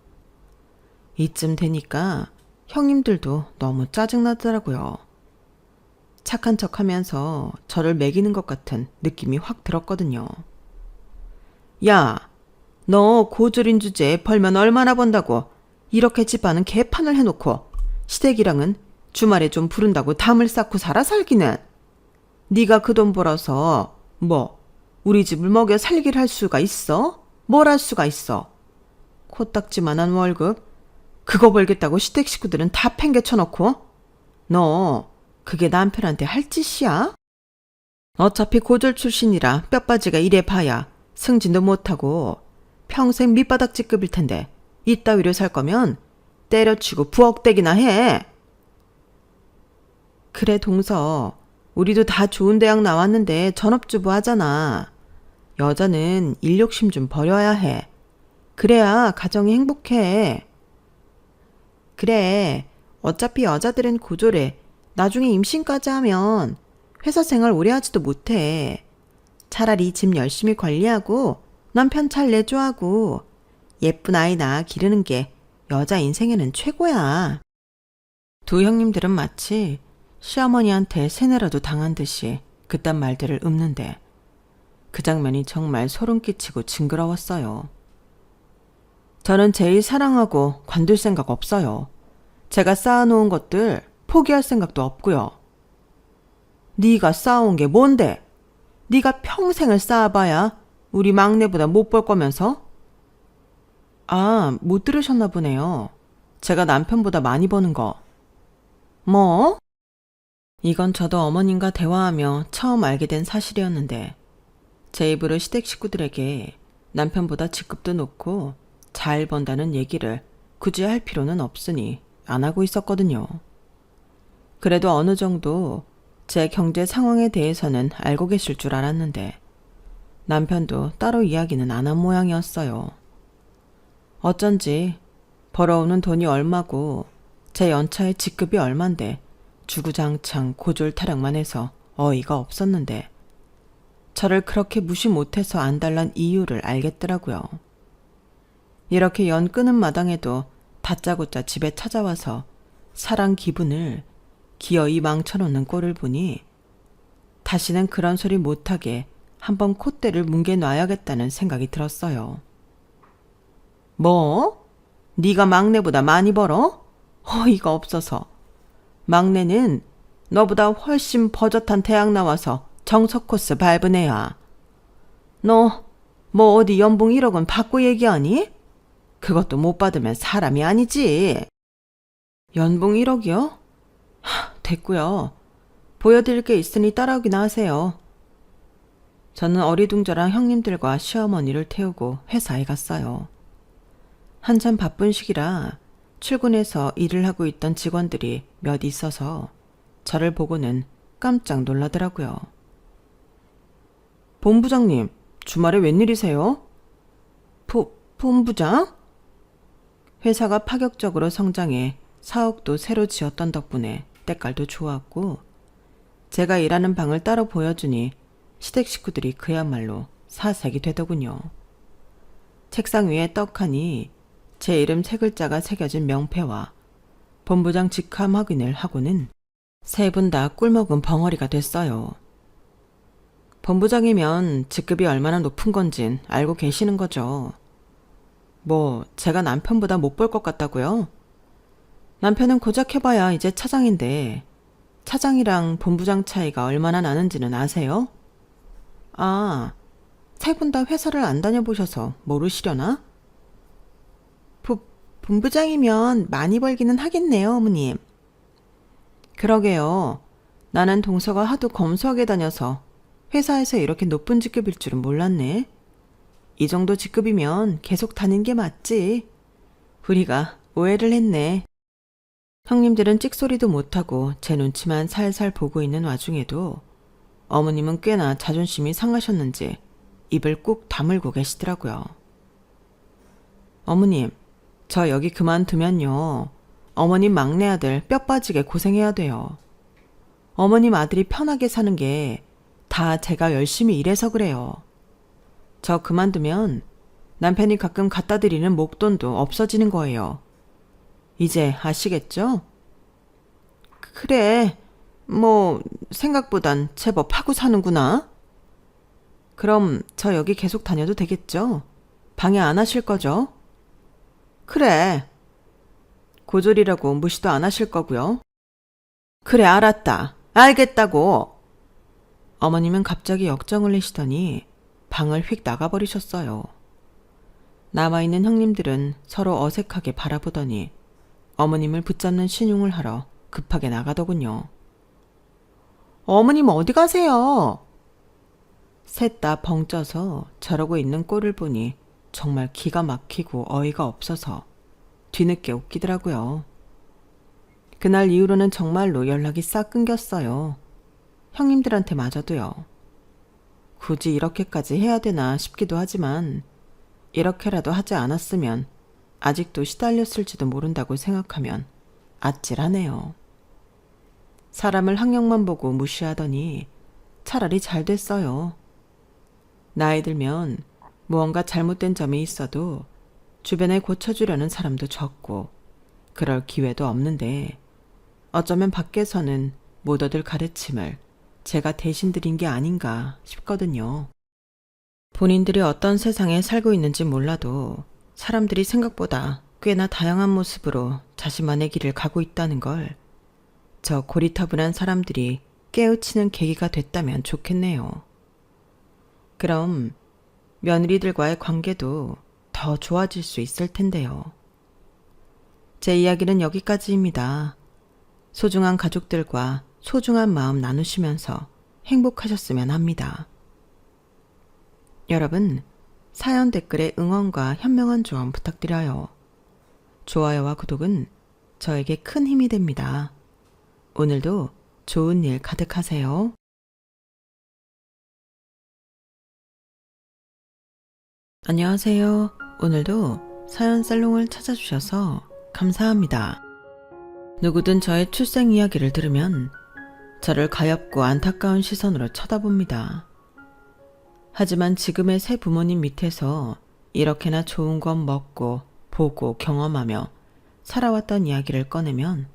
이쯤 되니까 형님들도 너무 짜증나더라고요. 착한 척하면서 저를 매기는 것 같은 느낌이 확 들었거든요. 야, 너 고졸인 주제에 벌면 얼마나 번다고 이렇게 집안은 개판을 해놓고 시댁이랑은 주말에 좀 부른다고 담을 쌓고 살아 살기는. 네가 그 돈 벌어서 뭐 우리 집을 먹여 살기를 할 수가 있어? 뭘 할 수가 있어? 코딱지만한 월급 그거 벌겠다고 시댁 식구들은 다 팽개쳐놓고 너 그게 남편한테 할 짓이야? 어차피 고졸 출신이라 뼈빠지가 이래 봐야 승진도 못하고 평생 밑바닥지급일 텐데 이따위로 살 거면 때려치고 부엌대기나 해. 그래 동서, 우리도 다 좋은 대학 나왔는데 전업주부 하잖아. 여자는 일 욕심 좀 버려야 해. 그래야 가정이 행복해. 그래, 어차피 여자들은 고졸해. 나중에 임신까지 하면 회사 생활 오래 하지도 못해. 차라리 집 열심히 관리하고 남편 잘 내조하고 예쁜 아이 낳아 기르는 게 여자 인생에는 최고야. 두 형님들은 마치 시어머니한테 세뇌라도 당한 듯이 그딴 말들을 읊는데 그 장면이 정말 소름 끼치고 징그러웠어요. 저는 제일 사랑하고 관둘 생각 없어요. 제가 쌓아놓은 것들 포기할 생각도 없고요. 네가 쌓아온 게 뭔데? 네가 평생을 쌓아봐야 우리 막내보다 못 볼 거면서? 아, 못 들으셨나 보네요. 제가 남편보다 많이 버는 거. 뭐? 이건 저도 어머님과 대화하며 처음 알게 된 사실이었는데 제 입으로 시댁 식구들에게 남편보다 직급도 높고 잘 번다는 얘기를 굳이 할 필요는 없으니 안 하고 있었거든요. 그래도 어느 정도 제 경제 상황에 대해서는 알고 계실 줄 알았는데 남편도 따로 이야기는 안 한 모양이었어요. 어쩐지 벌어오는 돈이 얼마고 제 연차의 직급이 얼만데 주구장창 고졸타령만 해서 어이가 없었는데 저를 그렇게 무시 못해서 안달난 이유를 알겠더라고요. 이렇게 연 끄는 마당에도 다짜고짜 집에 찾아와서 사랑 기분을 기어이 망쳐놓는 꼴을 보니 다시는 그런 소리 못하게 한번 콧대를 뭉개놔야겠다는 생각이 들었어요. 뭐? 네가 막내보다 많이 벌어? 어이가 없어서. 막내는 너보다 훨씬 버젓한 대학 나와서 정석 코스 밟은 애야. 너 뭐 어디 연봉 1억은 받고 얘기하니? 그것도 못 받으면 사람이 아니지. 연봉 1억이요? 됐고요. 보여드릴 게 있으니 따라오기나 하세요. 저는 어리둥절한 형님들과 시어머니를 태우고 회사에 갔어요. 한참 바쁜 시기라 출근해서 일을 하고 있던 직원들이 몇 있어서 저를 보고는 깜짝 놀라더라고요. 본부장님, 주말에 웬일이세요? 본부장? 회사가 파격적으로 성장해 사옥도 새로 지었던 덕분에 때깔도 좋았고 제가 일하는 방을 따로 보여주니 시댁 식구들이 그야말로 사색이 되더군요. 책상 위에 떡하니 제 이름 3글자가 새겨진 명패와 본부장 직함 확인을 하고는 3분 다 꿀먹은 벙어리가 됐어요. 본부장이면 직급이 얼마나 높은 건진 알고 계시는 거죠. 뭐 제가 남편보다 못 볼 것 같다고요? 남편은 고작 해봐야 이제 차장인데 차장이랑 본부장 차이가 얼마나 나는지는 아세요? 아, 3분 다 회사를 안 다녀보셔서 모르시려나? 본부장이면 많이 벌기는 하겠네요, 어머님. 그러게요. 나는 동서가 하도 검소하게 다녀서 회사에서 이렇게 높은 직급일 줄은 몰랐네. 이 정도 직급이면 계속 다닌 게 맞지. 우리가 오해를 했네. 형님들은 찍소리도 못하고 제 눈치만 살살 보고 있는 와중에도 어머님은 꽤나 자존심이 상하셨는지 입을 꾹 다물고 계시더라고요. 어머님, 저 여기 그만두면요. 어머님 막내 아들 뼈 빠지게 고생해야 돼요. 어머님 아들이 편하게 사는 게 다 제가 열심히 일해서 그래요. 저 그만두면 남편이 가끔 갖다 드리는 목돈도 없어지는 거예요. 이제 아시겠죠? 그래, 뭐 생각보단 제법 하고 사는구나. 그럼 저 여기 계속 다녀도 되겠죠? 방해 안 하실 거죠? 그래. 고졸이라고 무시도 안 하실 거고요. 그래, 알았다. 알겠다고. 어머님은 갑자기 역정을 내시더니 방을 휙 나가버리셨어요. 남아있는 형님들은 서로 어색하게 바라보더니 어머님을 붙잡는 신용을 하러 급하게 나가더군요. 어머님 어디 가세요? 셋 다 벙쪄서 저러고 있는 꼴을 보니 정말 기가 막히고 어이가 없어서 뒤늦게 웃기더라고요. 그날 이후로는 정말로 연락이 싹 끊겼어요. 형님들한테 마저도요. 굳이 이렇게까지 해야 되나 싶기도 하지만 이렇게라도 하지 않았으면 아직도 시달렸을지도 모른다고 생각하면 아찔하네요. 사람을 학력만 보고 무시하더니 차라리 잘 됐어요. 나이 들면 무언가 잘못된 점이 있어도 주변에 고쳐주려는 사람도 적고 그럴 기회도 없는데 어쩌면 밖에서는 못 얻을 가르침을 제가 대신 드린 게 아닌가 싶거든요. 본인들이 어떤 세상에 살고 있는지 몰라도 사람들이 생각보다 꽤나 다양한 모습으로 자신만의 길을 가고 있다는 걸 저 고리타분한 사람들이 깨우치는 계기가 됐다면 좋겠네요. 그럼 며느리들과의 관계도 더 좋아질 수 있을 텐데요. 제 이야기는 여기까지입니다. 소중한 가족들과 소중한 마음 나누시면서 행복하셨으면 합니다. 여러분, 사연 댓글에 응원과 현명한 조언 부탁드려요. 좋아요와 구독은 저에게 큰 힘이 됩니다. 오늘도 좋은 일 가득하세요. 안녕하세요. 오늘도 사연 살롱을 찾아주셔서 감사합니다. 누구든 저의 출생 이야기를 들으면 저를 가엾고 안타까운 시선으로 쳐다봅니다. 하지만 지금의 새 부모님 밑에서 이렇게나 좋은 건 먹고 보고 경험하며 살아왔던 이야기를 꺼내면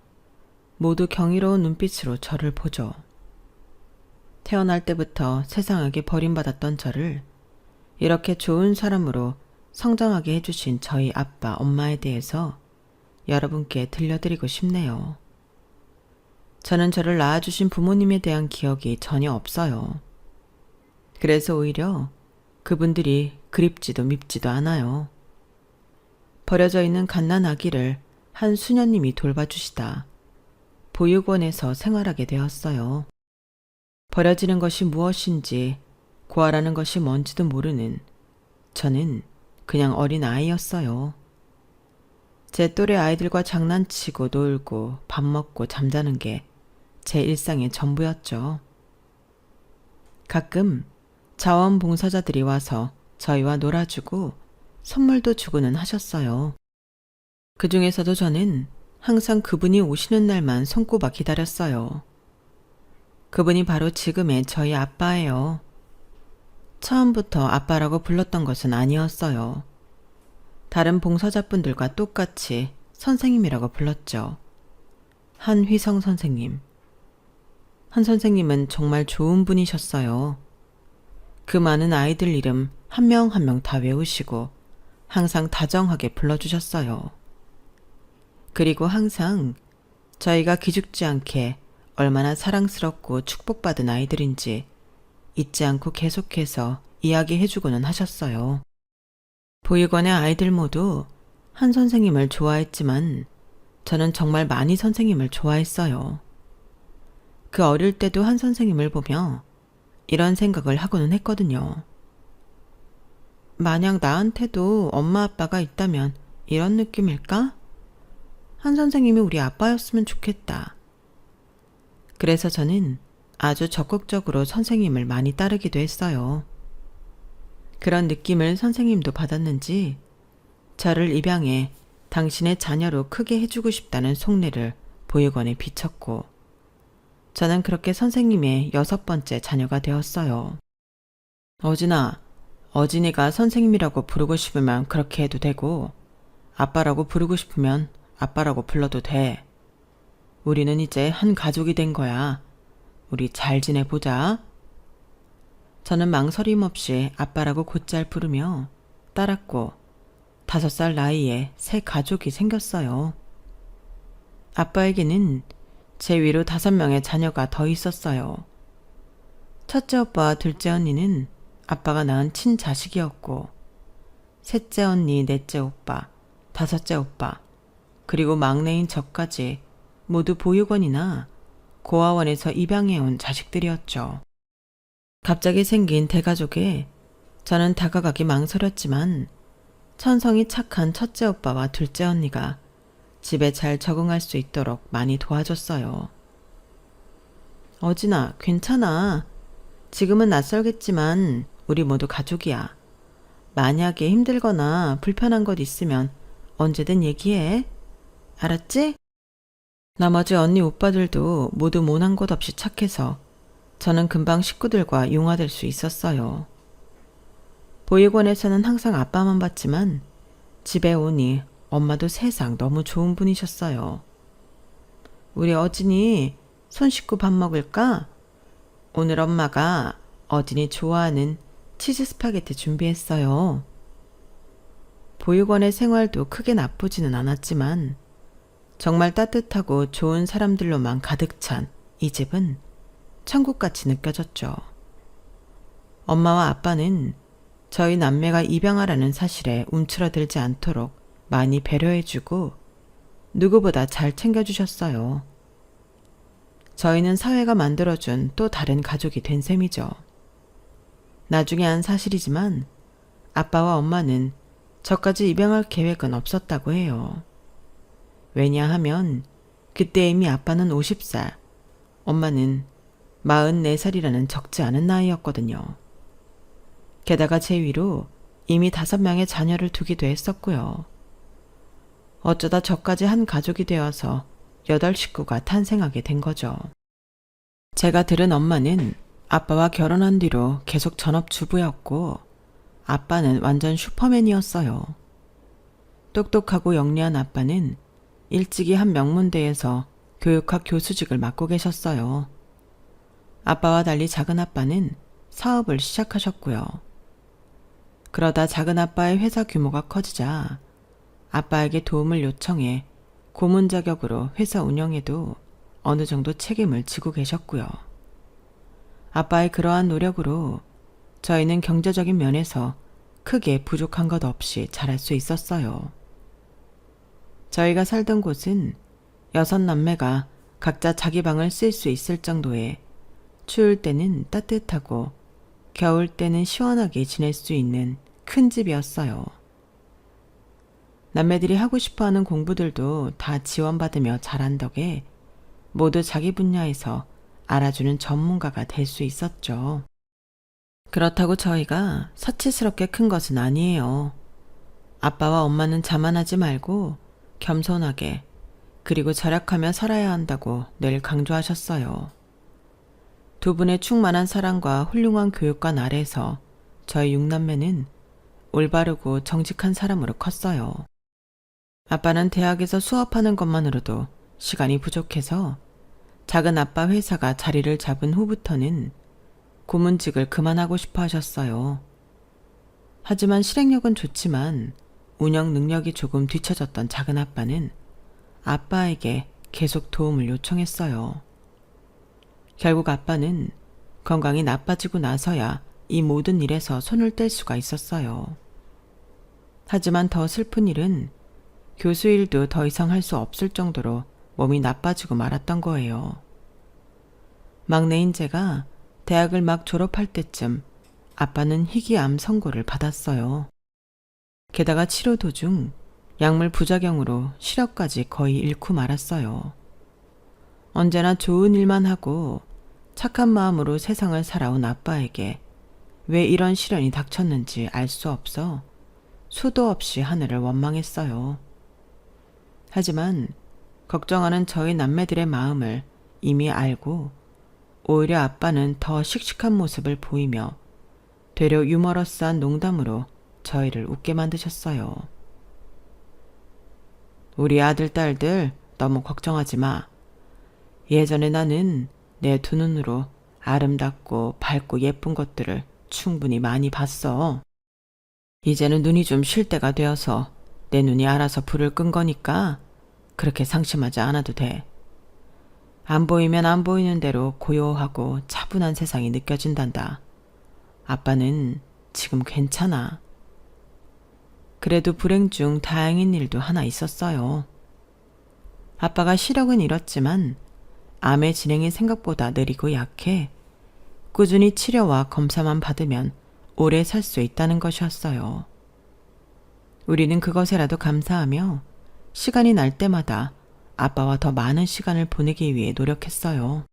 모두 경이로운 눈빛으로 저를 보죠. 태어날 때부터 세상에게 버림받았던 저를 이렇게 좋은 사람으로 성장하게 해주신 저희 아빠, 엄마에 대해서 여러분께 들려드리고 싶네요. 저는 저를 낳아주신 부모님에 대한 기억이 전혀 없어요. 그래서 오히려 그분들이 그립지도 밉지도 않아요. 버려져 있는 갓난 아기를 한 수녀님이 돌봐주시다 보육원에서 생활하게 되었어요. 버려지는 것이 무엇인지 고아라는 것이 뭔지도 모르는 저는 그냥 어린 아이였어요. 제 또래 아이들과 장난치고 놀고 밥 먹고 잠자는 게 제 일상의 전부였죠. 가끔 자원봉사자들이 와서 저희와 놀아주고 선물도 주고는 하셨어요. 그 중에서도 저는 항상 그분이 오시는 날만 손꼽아 기다렸어요. 그분이 바로 지금의 저희 아빠예요. 처음부터 아빠라고 불렀던 것은 아니었어요. 다른 봉사자분들과 똑같이 선생님이라고 불렀죠. 한휘성 선생님. 한 선생님은 정말 좋은 분이셨어요. 그 많은 아이들 이름 한 명 한 명 다 외우시고 항상 다정하게 불러주셨어요. 그리고 항상 저희가 기죽지 않게 얼마나 사랑스럽고 축복받은 아이들인지 잊지 않고 계속해서 이야기해주고는 하셨어요. 보육원의 아이들 모두 한 선생님을 좋아했지만 저는 정말 많이 선생님을 좋아했어요. 그 어릴 때도 한 선생님을 보며 이런 생각을 하고는 했거든요. 만약 나한테도 엄마 아빠가 있다면 이런 느낌일까? 한 선생님이 우리 아빠였으면 좋겠다. 그래서 저는 아주 적극적으로 선생님을 많이 따르기도 했어요. 그런 느낌을 선생님도 받았는지 저를 입양해 당신의 자녀로 크게 해주고 싶다는 속내를 보육원에 비쳤고 저는 그렇게 선생님의 6번째 자녀가 되었어요. 어진이가 선생님이라고 부르고 싶으면 그렇게 해도 되고 아빠라고 부르고 싶으면 아빠라고 불러도 돼. 우리는 이제 한 가족이 된 거야. 우리 잘 지내보자. 저는 망설임 없이 아빠라고 곧잘 부르며 따랐고 5살 나이에 새 가족이 생겼어요. 아빠에게는 제 위로 5명의 자녀가 더 있었어요. 첫째 오빠와 둘째 언니는 아빠가 낳은 친자식이었고 셋째 언니, 넷째 오빠, 5째 오빠, 그리고 막내인 저까지 모두 보육원이나 고아원에서 입양해온 자식들이었죠. 갑자기 생긴 대가족에 저는 다가가기 망설였지만 천성이 착한 첫째 오빠와 둘째 언니가 집에 잘 적응할 수 있도록 많이 도와줬어요. 어진아, 괜찮아. 지금은 낯설겠지만 우리 모두 가족이야. 만약에 힘들거나 불편한 것 있으면 언제든 얘기해. 알았지? 나머지 언니 오빠들도 모두 모난 곳 없이 착해서 저는 금방 식구들과 융화될 수 있었어요. 보육원에서는 항상 아빠만 봤지만 집에 오니 엄마도 세상 너무 좋은 분이셨어요. 우리 어진이 손 씻고 밥 먹을까? 오늘 엄마가 어진이 좋아하는 치즈 스파게티 준비했어요. 보육원의 생활도 크게 나쁘지는 않았지만 정말 따뜻하고 좋은 사람들로만 가득 찬 이 집은 천국같이 느껴졌죠. 엄마와 아빠는 저희 남매가 입양하라는 사실에 움츠러들지 않도록 많이 배려해주고 누구보다 잘 챙겨주셨어요. 저희는 사회가 만들어준 또 다른 가족이 된 셈이죠. 나중에 한 사실이지만 아빠와 엄마는 저까지 입양할 계획은 없었다고 해요. 왜냐하면 그때 이미 아빠는 50살, 엄마는 44살이라는 적지 않은 나이였거든요. 게다가 제 위로 이미 5명의 자녀를 두기도 했었고요. 어쩌다 저까지 한 가족이 되어서 8식구가 탄생하게 된 거죠. 제가 들은 엄마는 아빠와 결혼한 뒤로 계속 전업주부였고 아빠는 완전 슈퍼맨이었어요. 똑똑하고 영리한 아빠는 일찍이 한 명문대에서 교육학 교수직을 맡고 계셨어요. 아빠와 달리 작은 아빠는 사업을 시작하셨고요. 그러다 작은 아빠의 회사 규모가 커지자 아빠에게 도움을 요청해 고문 자격으로 회사 운영에도 어느 정도 책임을 지고 계셨고요. 아빠의 그러한 노력으로 저희는 경제적인 면에서 크게 부족한 것 없이 잘할 수 있었어요. 저희가 살던 곳은 6남매가 각자 자기 방을 쓸 수 있을 정도의 추울 때는 따뜻하고 겨울 때는 시원하게 지낼 수 있는 큰 집이었어요. 남매들이 하고 싶어하는 공부들도 다 지원받으며 잘한 덕에 모두 자기 분야에서 알아주는 전문가가 될 수 있었죠. 그렇다고 저희가 사치스럽게 큰 것은 아니에요. 아빠와 엄마는 자만하지 말고 겸손하게 그리고 절약하며 살아야 한다고 늘 강조하셨어요. 두 분의 충만한 사랑과 훌륭한 교육관 아래서 저희 6남매는 올바르고 정직한 사람으로 컸어요. 아빠는 대학에서 수업하는 것만으로도 시간이 부족해서 작은 아빠 회사가 자리를 잡은 후부터는 고문직을 그만하고 싶어 하셨어요. 하지만 실행력은 좋지만 운영 능력이 조금 뒤처졌던 작은 아빠는 아빠에게 계속 도움을 요청했어요. 결국 아빠는 건강이 나빠지고 나서야 이 모든 일에서 손을 뗄 수가 있었어요. 하지만 더 슬픈 일은 교수 일도 더 이상 할 수 없을 정도로 몸이 나빠지고 말았던 거예요. 막내인 제가 대학을 막 졸업할 때쯤 아빠는 희귀암 선고를 받았어요. 게다가 치료 도중 약물 부작용으로 시력까지 거의 잃고 말았어요. 언제나 좋은 일만 하고 착한 마음으로 세상을 살아온 아빠에게 왜 이런 시련이 닥쳤는지 알 수 없어 수도 없이 하늘을 원망했어요. 하지만 걱정하는 저희 남매들의 마음을 이미 알고 오히려 아빠는 더 씩씩한 모습을 보이며 되려 유머러스한 농담으로 저희를 웃게 만드셨어요. 우리 아들, 딸들 너무 걱정하지 마. 예전에 나는 내 두 눈으로 아름답고 밝고 예쁜 것들을 충분히 많이 봤어. 이제는 눈이 좀 쉴 때가 되어서 내 눈이 알아서 불을 끈 거니까 그렇게 상심하지 않아도 돼. 안 보이면 안 보이는 대로 고요하고 차분한 세상이 느껴진단다. 아빠는 지금 괜찮아. 그래도 불행 중 다행인 일도 하나 있었어요. 아빠가 시력은 잃었지만 암의 진행이 생각보다 느리고 약해 꾸준히 치료와 검사만 받으면 오래 살 수 있다는 것이었어요. 우리는 그것에라도 감사하며 시간이 날 때마다 아빠와 더 많은 시간을 보내기 위해 노력했어요.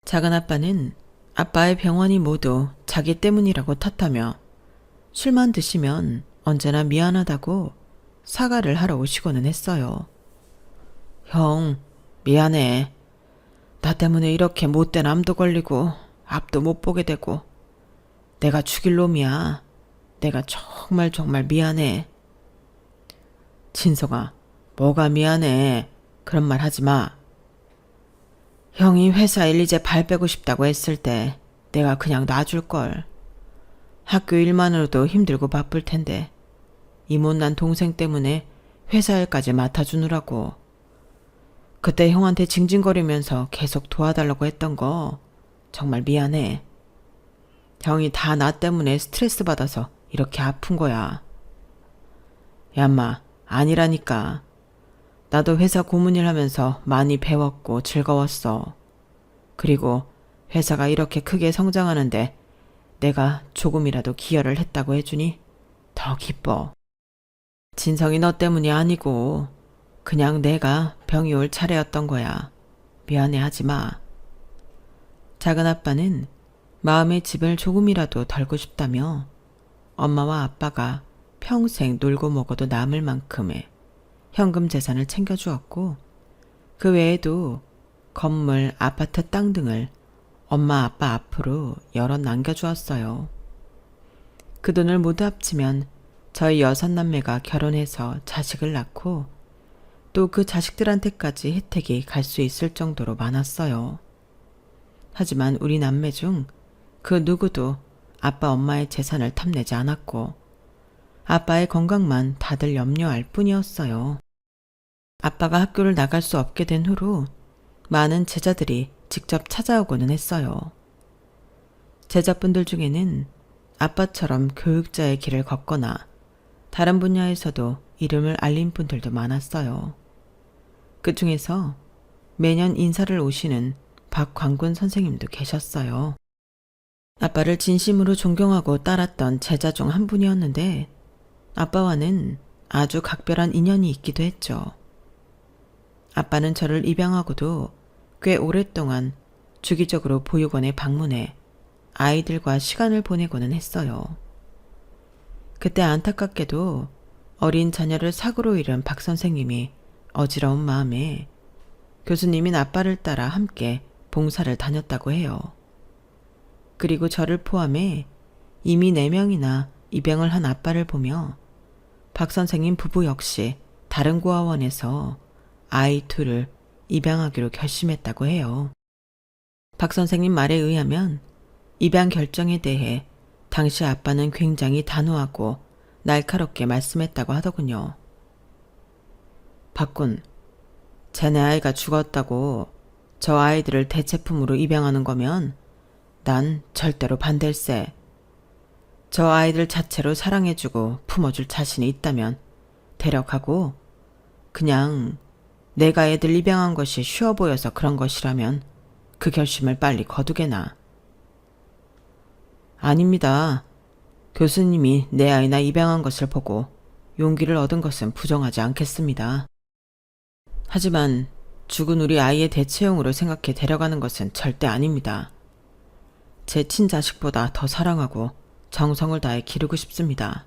작은 아빠는 아빠의 병원이 모두 자기 때문이라고 탓하며 술만 드시면 언제나 미안하다고 사과를 하러 오시고는 했어요. 형, 미안해. 나 때문에 이렇게 못된 암도 걸리고 앞도 못 보게 되고 내가 죽일 놈이야. 내가 정말 정말 미안해. 진성아, 뭐가 미안해. 그런 말 하지 마. 형이 회사 일 이제 발 빼고 싶다고 했을 때 내가 그냥 놔줄걸. 학교 일만으로도 힘들고 바쁠 텐데 이 못난 동생 때문에 회사 일까지 맡아주느라고. 그때 형한테 징징거리면서 계속 도와달라고 했던 거 정말 미안해. 형이 다 나 때문에 스트레스 받아서 이렇게 아픈 거야. 얌마, 아니라니까. 나도 회사 고문일 하면서 많이 배웠고 즐거웠어. 그리고 회사가 이렇게 크게 성장하는데 내가 조금이라도 기여를 했다고 해주니 더 기뻐. 진성이 너 때문이 아니고 그냥 내가 병이 올 차례였던 거야. 미안해하지 마. 작은 아빠는 마음의 짐을 조금이라도 덜고 싶다며 엄마와 아빠가 평생 놀고 먹어도 남을 만큼의 현금 재산을 챙겨주었고 그 외에도 건물, 아파트 땅 등을 엄마 아빠 앞으로 여러 남겨주었어요. 그 돈을 모두 합치면 저희 6남매가 결혼해서 자식을 낳고 또 그 자식들한테까지 혜택이 갈 수 있을 정도로 많았어요. 하지만 우리 남매 중 그 누구도 아빠 엄마의 재산을 탐내지 않았고 아빠의 건강만 다들 염려할 뿐이었어요. 아빠가 학교를 나갈 수 없게 된 후로 많은 제자들이 직접 찾아오고는 했어요. 제자분들 중에는 아빠처럼 교육자의 길을 걷거나 다른 분야에서도 이름을 알린 분들도 많았어요. 그 중에서 매년 인사를 오시는 박광군 선생님도 계셨어요. 아빠를 진심으로 존경하고 따랐던 제자 중 한 분이었는데 아빠와는 아주 각별한 인연이 있기도 했죠. 아빠는 저를 입양하고도 꽤 오랫동안 주기적으로 보육원에 방문해 아이들과 시간을 보내고는 했어요. 그때 안타깝게도 어린 자녀를 사고로 잃은 박 선생님이 어지러운 마음에 교수님인 아빠를 따라 함께 봉사를 다녔다고 해요. 그리고 저를 포함해 이미 4명이나 입양을 한 아빠를 보며 박 선생님 부부 역시 다른 고아원에서 아이 2를 입양하기로 결심했다고 해요. 박 선생님 말에 의하면 입양 결정에 대해 당시 아빠는 굉장히 단호하고 날카롭게 말씀했다고 하더군요. 박군, 쟤네 아이가 죽었다고 저 아이들을 대체품으로 입양하는 거면 난 절대로 반댈세. 저 아이들 자체로 사랑해주고 품어줄 자신이 있다면 데려가고 그냥 내가 애들 입양한 것이 쉬워 보여서 그런 것이라면 그 결심을 빨리 거두게나. 아닙니다. 교수님이 내 아이나 입양한 것을 보고 용기를 얻은 것은 부정하지 않겠습니다. 하지만 죽은 우리 아이의 대체용으로 생각해 데려가는 것은 절대 아닙니다. 제 친자식보다 더 사랑하고 정성을 다해 기르고 싶습니다.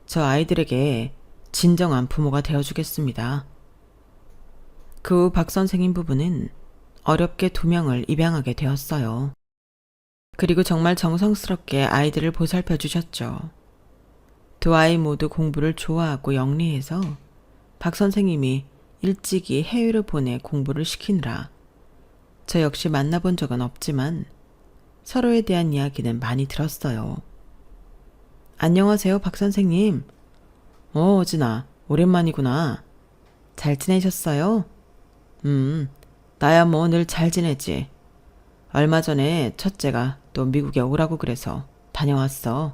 저 아이들에게 진정한 부모가 되어주겠습니다. 그 후 박 선생님 부부는 어렵게 2명을 입양하게 되었어요. 그리고 정말 정성스럽게 아이들을 보살펴 주셨죠. 2 아이 모두 공부를 좋아하고 영리해서 박 선생님이 일찍이 해외로 보내 공부를 시키느라 저 역시 만나본 적은 없지만 서로에 대한 이야기는 많이 들었어요. 안녕하세요, 박 선생님. 어진아, 오랜만이구나. 잘 지내셨어요? 나야 뭐 늘 잘 지내지. 얼마 전에 첫째가 또 미국에 오라고 그래서 다녀왔어.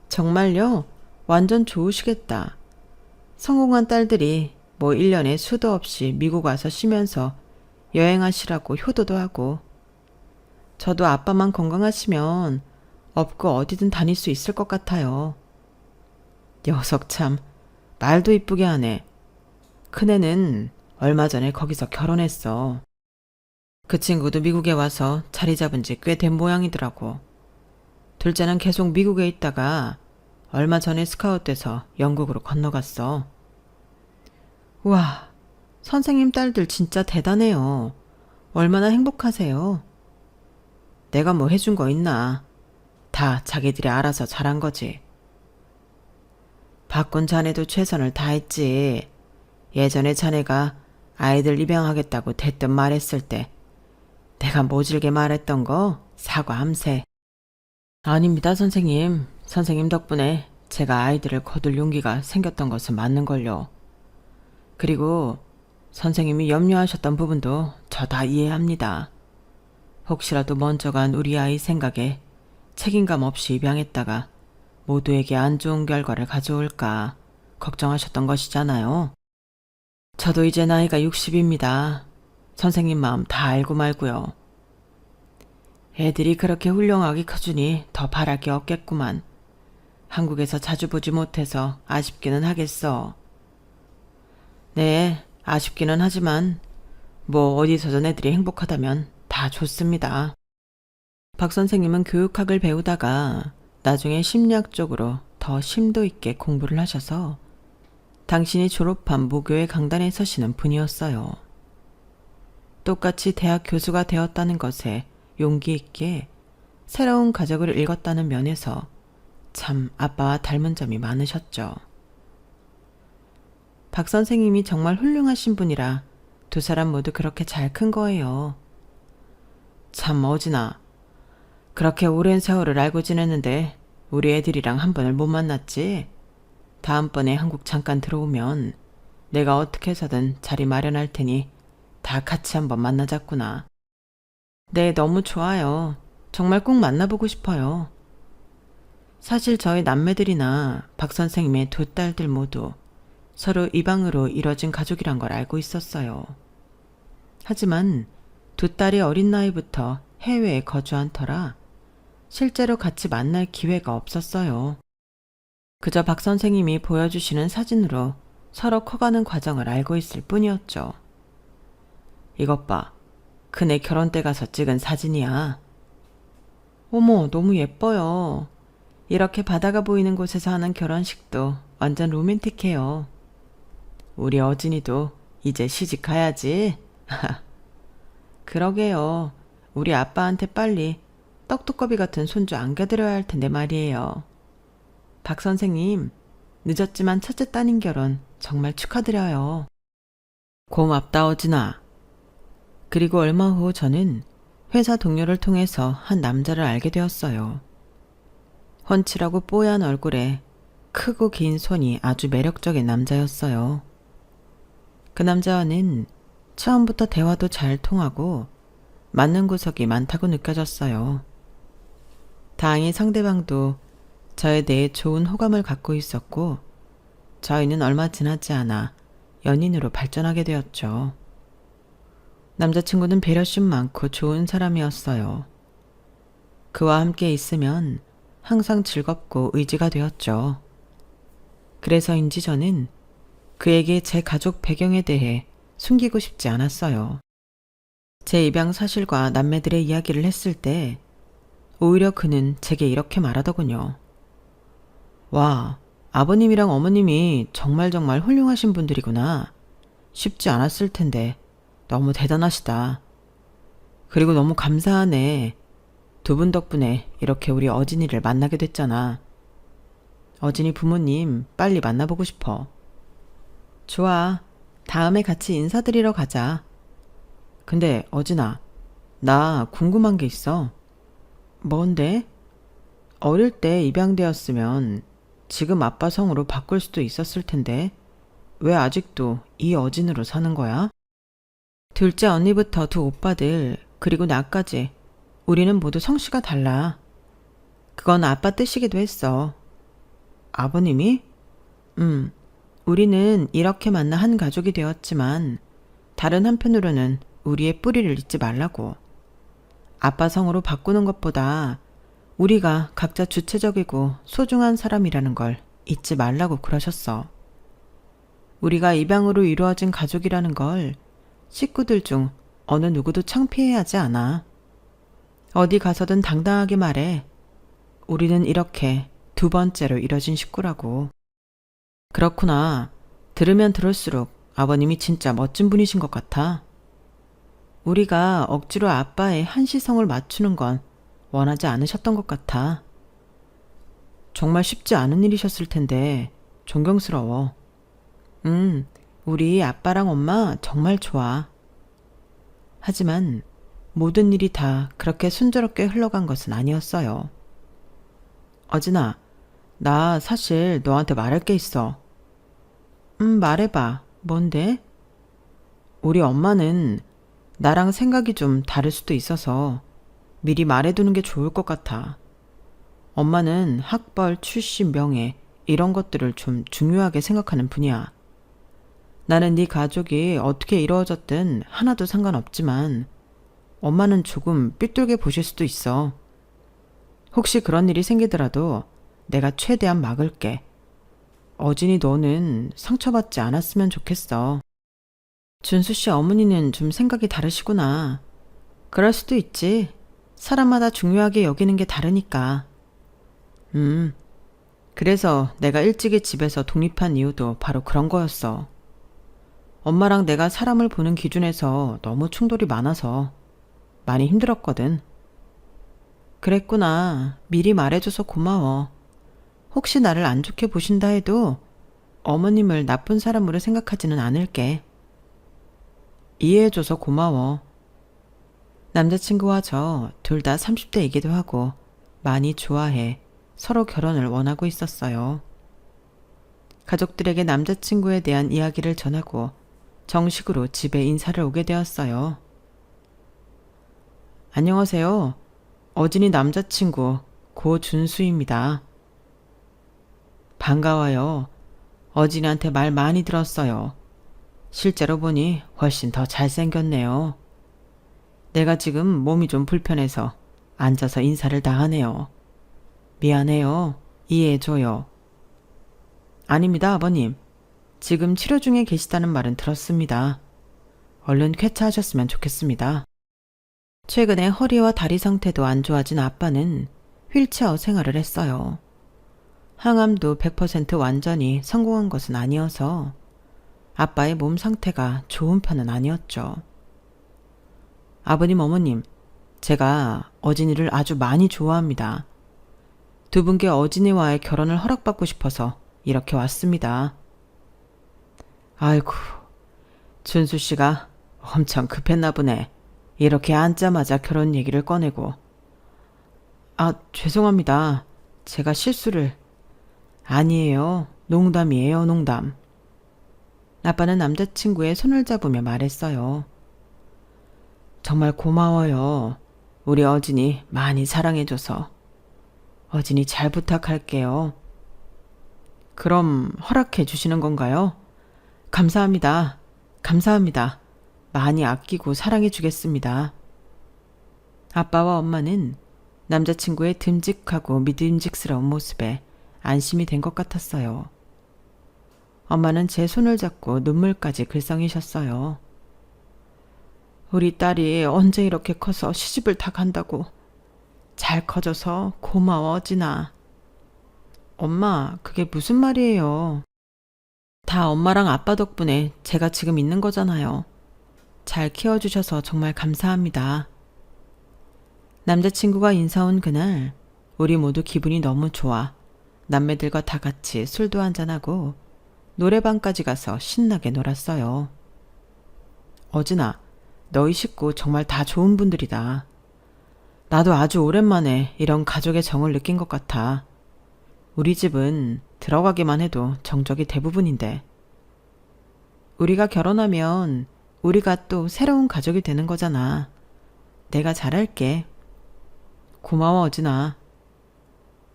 정말요? 완전 좋으시겠다. 성공한 딸들이 뭐 1년에 수도 없이 미국 와서 쉬면서 여행하시라고 효도도 하고 저도 아빠만 건강하시면 없고 어디든 다닐 수 있을 것 같아요. 녀석 참 말도 이쁘게 하네. 큰애는 얼마 전에 거기서 결혼했어. 그 친구도 미국에 와서 자리 잡은 지 꽤 된 모양이더라고. 둘째는 계속 미국에 있다가 얼마 전에 스카웃돼서 영국으로 건너갔어. 우와, 선생님 딸들 진짜 대단해요. 얼마나 행복하세요. 내가 뭐 해준 거 있나. 다 자기들이 알아서 잘한 거지. 박군 자네도 최선을 다했지. 예전에 자네가 아이들 입양하겠다고 대뜸 말했을 때 내가 모질게 말했던 거 사과함세. 아닙니다, 선생님. 선생님 덕분에 제가 아이들을 거둘 용기가 생겼던 것은 맞는걸요. 그리고 선생님이 염려하셨던 부분도 저 다 이해합니다. 혹시라도 먼저 간 우리 아이 생각에 책임감 없이 입양했다가 모두에게 안 좋은 결과를 가져올까 걱정하셨던 것이잖아요. 저도 이제 나이가 60입니다. 선생님 마음 다 알고 말고요. 애들이 그렇게 훌륭하게 커주니 더 바랄 게 없겠구만. 한국에서 자주 보지 못해서 아쉽기는 하겠어. 네, 아쉽기는 하지만 뭐 어디서든 애들이 행복하다면 다 좋습니다. 박 선생님은 교육학을 배우다가 나중에 심리학 쪽으로 더 심도 있게 공부를 하셔서 당신이 졸업한 모교의 강단에 서시는 분이었어요. 똑같이 대학 교수가 되었다는 것에 용기 있게 새로운 가족을 읽었다는 면에서 참 아빠와 닮은 점이 많으셨죠. 박 선생님이 정말 훌륭하신 분이라 두 사람 모두 그렇게 잘 큰 거예요. 참 어지나. 그렇게 오랜 세월을 알고 지냈는데 우리 애들이랑 한 번을 못 만났지? 다음번에 한국 잠깐 들어오면 내가 어떻게 해서든 자리 마련할 테니 다 같이 한번 만나자꾸나. 네, 너무 좋아요. 정말 꼭 만나보고 싶어요. 사실 저희 남매들이나 박 선생님의 두 딸들 모두 서로 이방으로 이뤄진 가족이란 걸 알고 있었어요. 하지만 두 딸이 어린 나이부터 해외에 거주한 터라 실제로 같이 만날 기회가 없었어요. 그저 박 선생님이 보여주시는 사진으로 서로 커가는 과정을 알고 있을 뿐이었죠. 이것 봐. 그네 결혼 때 가서 찍은 사진이야. 어머, 너무 예뻐요. 이렇게 바다가 보이는 곳에서 하는 결혼식도 완전 로맨틱해요. 우리 어진이도 이제 시집 가야지. 그러게요. 우리 아빠한테 빨리 떡두꺼비 같은 손주 안겨드려야 할 텐데 말이에요. 박 선생님, 늦었지만 첫째 따님 결혼 정말 축하드려요. 고맙다, 어진아. 그리고 얼마 후 저는 회사 동료를 통해서 한 남자를 알게 되었어요. 훤칠하고 뽀얀 얼굴에 크고 긴 손이 아주 매력적인 남자였어요. 그 남자와는 처음부터 대화도 잘 통하고 맞는 구석이 많다고 느껴졌어요. 다행히 상대방도 저에 대해 좋은 호감을 갖고 있었고 저희는 얼마 지나지 않아 연인으로 발전하게 되었죠. 남자친구는 배려심 많고 좋은 사람이었어요. 그와 함께 있으면 항상 즐겁고 의지가 되었죠. 그래서인지 저는 그에게 제 가족 배경에 대해 숨기고 싶지 않았어요. 제 입양 사실과 남매들의 이야기를 했을 때 오히려 그는 제게 이렇게 말하더군요. 와, 아버님이랑 어머님이 정말 훌륭하신 분들이구나. 쉽지 않았을 텐데 너무 대단하시다. 그리고 너무 감사하네. 두 분 덕분에 이렇게 우리 어진이를 만나게 됐잖아. 어진이 부모님 빨리 만나보고 싶어. 좋아. 다음에 같이 인사드리러 가자. 근데 어진아, 나 궁금한 게 있어. 뭔데? 어릴 때 입양되었으면 지금 아빠 성으로 바꿀 수도 있었을 텐데 왜 아직도 이 어진으로 사는 거야? 둘째 언니부터 두 오빠들 그리고 나까지 우리는 모두 성씨가 달라. 그건 아빠 뜻이기도 했어. 아버님이? 우리는 이렇게 만나 한 가족이 되었지만 다른 한편으로는 우리의 뿌리를 잊지 말라고. 아빠 성으로 바꾸는 것보다 우리가 각자 주체적이고 소중한 사람이라는 걸 잊지 말라고 그러셨어. 우리가 입양으로 이루어진 가족이라는 걸 식구들 중 어느 누구도 창피해하지 않아. 어디 가서든 당당하게 말해. 우리는 이렇게 두 번째로 이뤄진 식구라고. 그렇구나. 들으면 들을수록 아버님이 진짜 멋진 분이신 것 같아. 우리가 억지로 아빠의 한시성을 맞추는 건 원하지 않으셨던 것 같아. 정말 쉽지 않은 일이셨을 텐데 존경스러워. 우리 아빠랑 엄마 정말 좋아. 하지만 모든 일이 다 그렇게 순조롭게 흘러간 것은 아니었어요. 어진아, 나 사실 너한테 말할 게 있어. 말해봐. 뭔데? 우리 엄마는 나랑 생각이 좀 다를 수도 있어서 미리 말해두는 게 좋을 것 같아. 엄마는 학벌, 출신, 명예 이런 것들을 좀 중요하게 생각하는 분이야. 나는 네 가족이 어떻게 이루어졌든 하나도 상관없지만 엄마는 조금 삐뚤게 보실 수도 있어. 혹시 그런 일이 생기더라도 내가 최대한 막을게. 어진이 너는 상처받지 않았으면 좋겠어. 준수 씨 어머니는 좀 생각이 다르시구나. 그럴 수도 있지. 사람마다 중요하게 여기는 게 다르니까. 그래서 내가 일찍이 집에서 독립한 이유도 바로 그런 거였어. 엄마랑 내가 사람을 보는 기준에서 너무 충돌이 많아서 많이 힘들었거든. 그랬구나. 미리 말해줘서 고마워. 혹시 나를 안 좋게 보신다 해도 어머님을 나쁜 사람으로 생각하지는 않을게. 이해해줘서 고마워. 남자친구와 저 둘 다 30대이기도 하고 많이 좋아해 서로 결혼을 원하고 있었어요. 가족들에게 남자친구에 대한 이야기를 전하고 정식으로 집에 인사를 오게 되었어요. 안녕하세요. 어진이 남자친구 고준수입니다. 반가워요. 어진이한테 말 많이 들었어요. 실제로 보니 훨씬 더 잘생겼네요. 내가 지금 몸이 좀 불편해서 앉아서 인사를 다 하네요. 미안해요. 이해해줘요. 아닙니다, 아버님. 지금 치료 중에 계시다는 말은 들었습니다. 얼른 쾌차하셨으면 좋겠습니다. 최근에 허리와 다리 상태도 안 좋아진 아빠는 휠체어 생활을 했어요. 항암도 100% 완전히 성공한 것은 아니어서 아빠의 몸 상태가 좋은 편은 아니었죠. 아버님, 어머님, 제가 어진이를 아주 많이 좋아합니다. 두 분께 어진이와의 결혼을 허락받고 싶어서 이렇게 왔습니다. 아이고, 준수 씨가 엄청 급했나 보네. 이렇게 앉자마자 결혼 얘기를 꺼내고. 아, 죄송합니다. 제가 실수를. 아니에요. 농담이에요, 농담. 아빠는 남자친구의 손을 잡으며 말했어요. 정말 고마워요. 우리 어진이 많이 사랑해줘서. 어진이 잘 부탁할게요. 그럼 허락해 주시는 건가요? 감사합니다. 감사합니다. 많이 아끼고 사랑해 주겠습니다. 아빠와 엄마는 남자친구의 듬직하고 믿음직스러운 모습에 안심이 된 것 같았어요. 엄마는 제 손을 잡고 눈물까지 글썽이셨어요. 우리 딸이 언제 이렇게 커서 시집을 다 간다고. 잘 커져서 고마워, 진아. 엄마, 그게 무슨 말이에요? 다 엄마랑 아빠 덕분에 제가 지금 있는 거잖아요. 잘 키워주셔서 정말 감사합니다. 남자친구가 인사 온 그날 우리 모두 기분이 너무 좋아 남매들과 다 같이 술도 한잔하고 노래방까지 가서 신나게 놀았어요. 어진아, 너희 식구 정말 다 좋은 분들이다. 나도 아주 오랜만에 이런 가족의 정을 느낀 것 같아. 우리 집은 들어가기만 해도 정적이 대부분인데. 우리가 결혼하면 우리가 또 새로운 가족이 되는 거잖아. 내가 잘할게. 고마워, 어진아.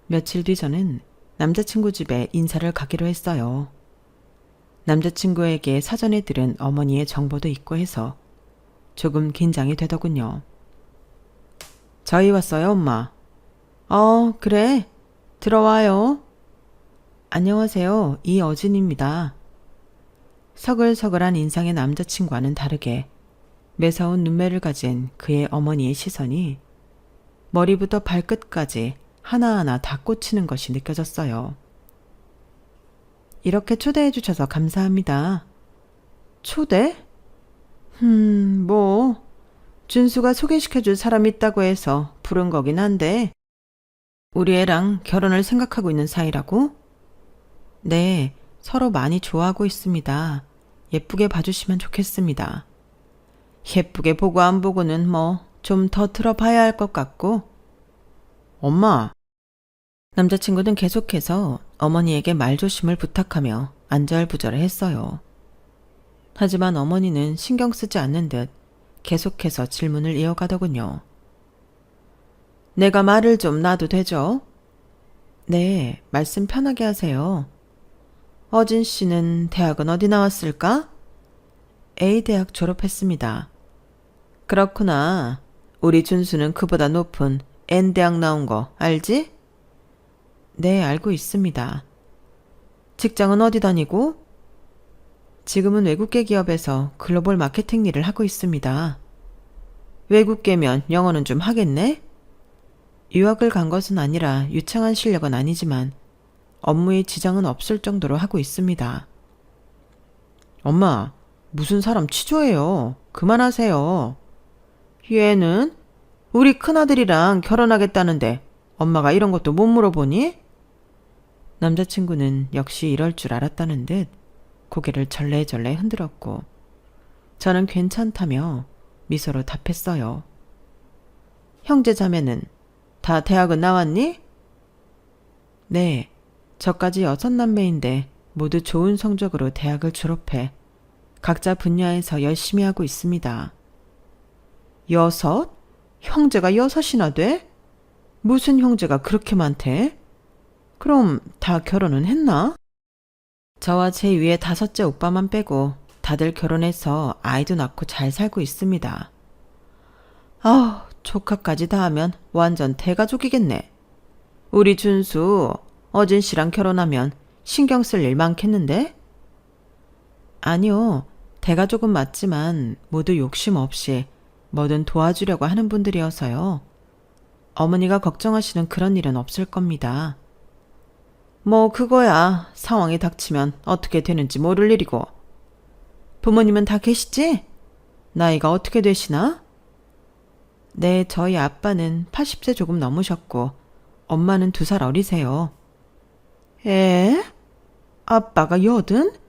며칠 뒤 저는 남자친구 집에 인사를 가기로 했어요. 남자친구에게 사전에 들은 어머니의 정보도 있고 해서 조금 긴장이 되더군요. 저희 왔어요, 엄마. 그래. 들어와요. 안녕하세요. 이어진입니다. 서글서글한 인상의 남자친구와는 다르게 매서운 눈매를 가진 그의 어머니의 시선이 머리부터 발끝까지 하나하나 다 꽂히는 것이 느껴졌어요. 이렇게 초대해 주셔서 감사합니다. 초대? 준수가 소개시켜줄 사람 있다고 해서 부른 거긴 한데, 우리 애랑 결혼을 생각하고 있는 사이라고? 네, 서로 많이 좋아하고 있습니다. 예쁘게 봐주시면 좋겠습니다. 예쁘게 보고 안 보고는 좀 더 들어봐야 할 것 같고. 엄마! 남자친구는 계속해서 어머니에게 말조심을 부탁하며 안절부절을 했어요. 하지만 어머니는 신경 쓰지 않는 듯 계속해서 질문을 이어가더군요. 내가 말을 좀 놔도 되죠? 네, 말씀 편하게 하세요. 어진 씨는 대학은 어디 나왔을까? A대학 졸업했습니다. 그렇구나. 우리 준수는 그보다 높은 N대학 나온 거 알지? 네, 알고 있습니다. 직장은 어디 다니고? 지금은 외국계 기업에서 글로벌 마케팅 일을 하고 있습니다. 외국계면 영어는 좀 하겠네? 유학을 간 것은 아니라 유창한 실력은 아니지만 업무에 지장은 없을 정도로 하고 있습니다. 엄마, 무슨 사람 취조해요. 그만하세요. 얘는 우리 큰아들이랑 결혼하겠다는데 엄마가 이런 것도 못 물어보니? 남자친구는 역시 이럴 줄 알았다는 듯 고개를 절레절레 흔들었고 저는 괜찮다며 미소로 답했어요. 형제 자매는 다 대학은 나왔니? 네, 저까지 6남매인데 모두 좋은 성적으로 대학을 졸업해 각자 분야에서 열심히 하고 있습니다. 6? 형제가 6이나 돼? 무슨 형제가 그렇게 많대? 그럼 다 결혼은 했나? 저와 제 위에 5째 오빠만 빼고 다들 결혼해서 아이도 낳고 잘 살고 있습니다. 조카까지 다 하면 완전 대가족이겠네. 우리 준수, 어진 씨랑 결혼하면 신경 쓸 일 많겠는데? 아니요, 대가족은 맞지만 모두 욕심 없이 뭐든 도와주려고 하는 분들이어서요. 어머니가 걱정하시는 그런 일은 없을 겁니다. 그거야 상황이 닥치면 어떻게 되는지 모를 일이고. 부모님은 다 계시지? 나이가 어떻게 되시나? 네, 저희 아빠는 80세 조금 넘으셨고 엄마는 2살 어리세요. 아빠가 80?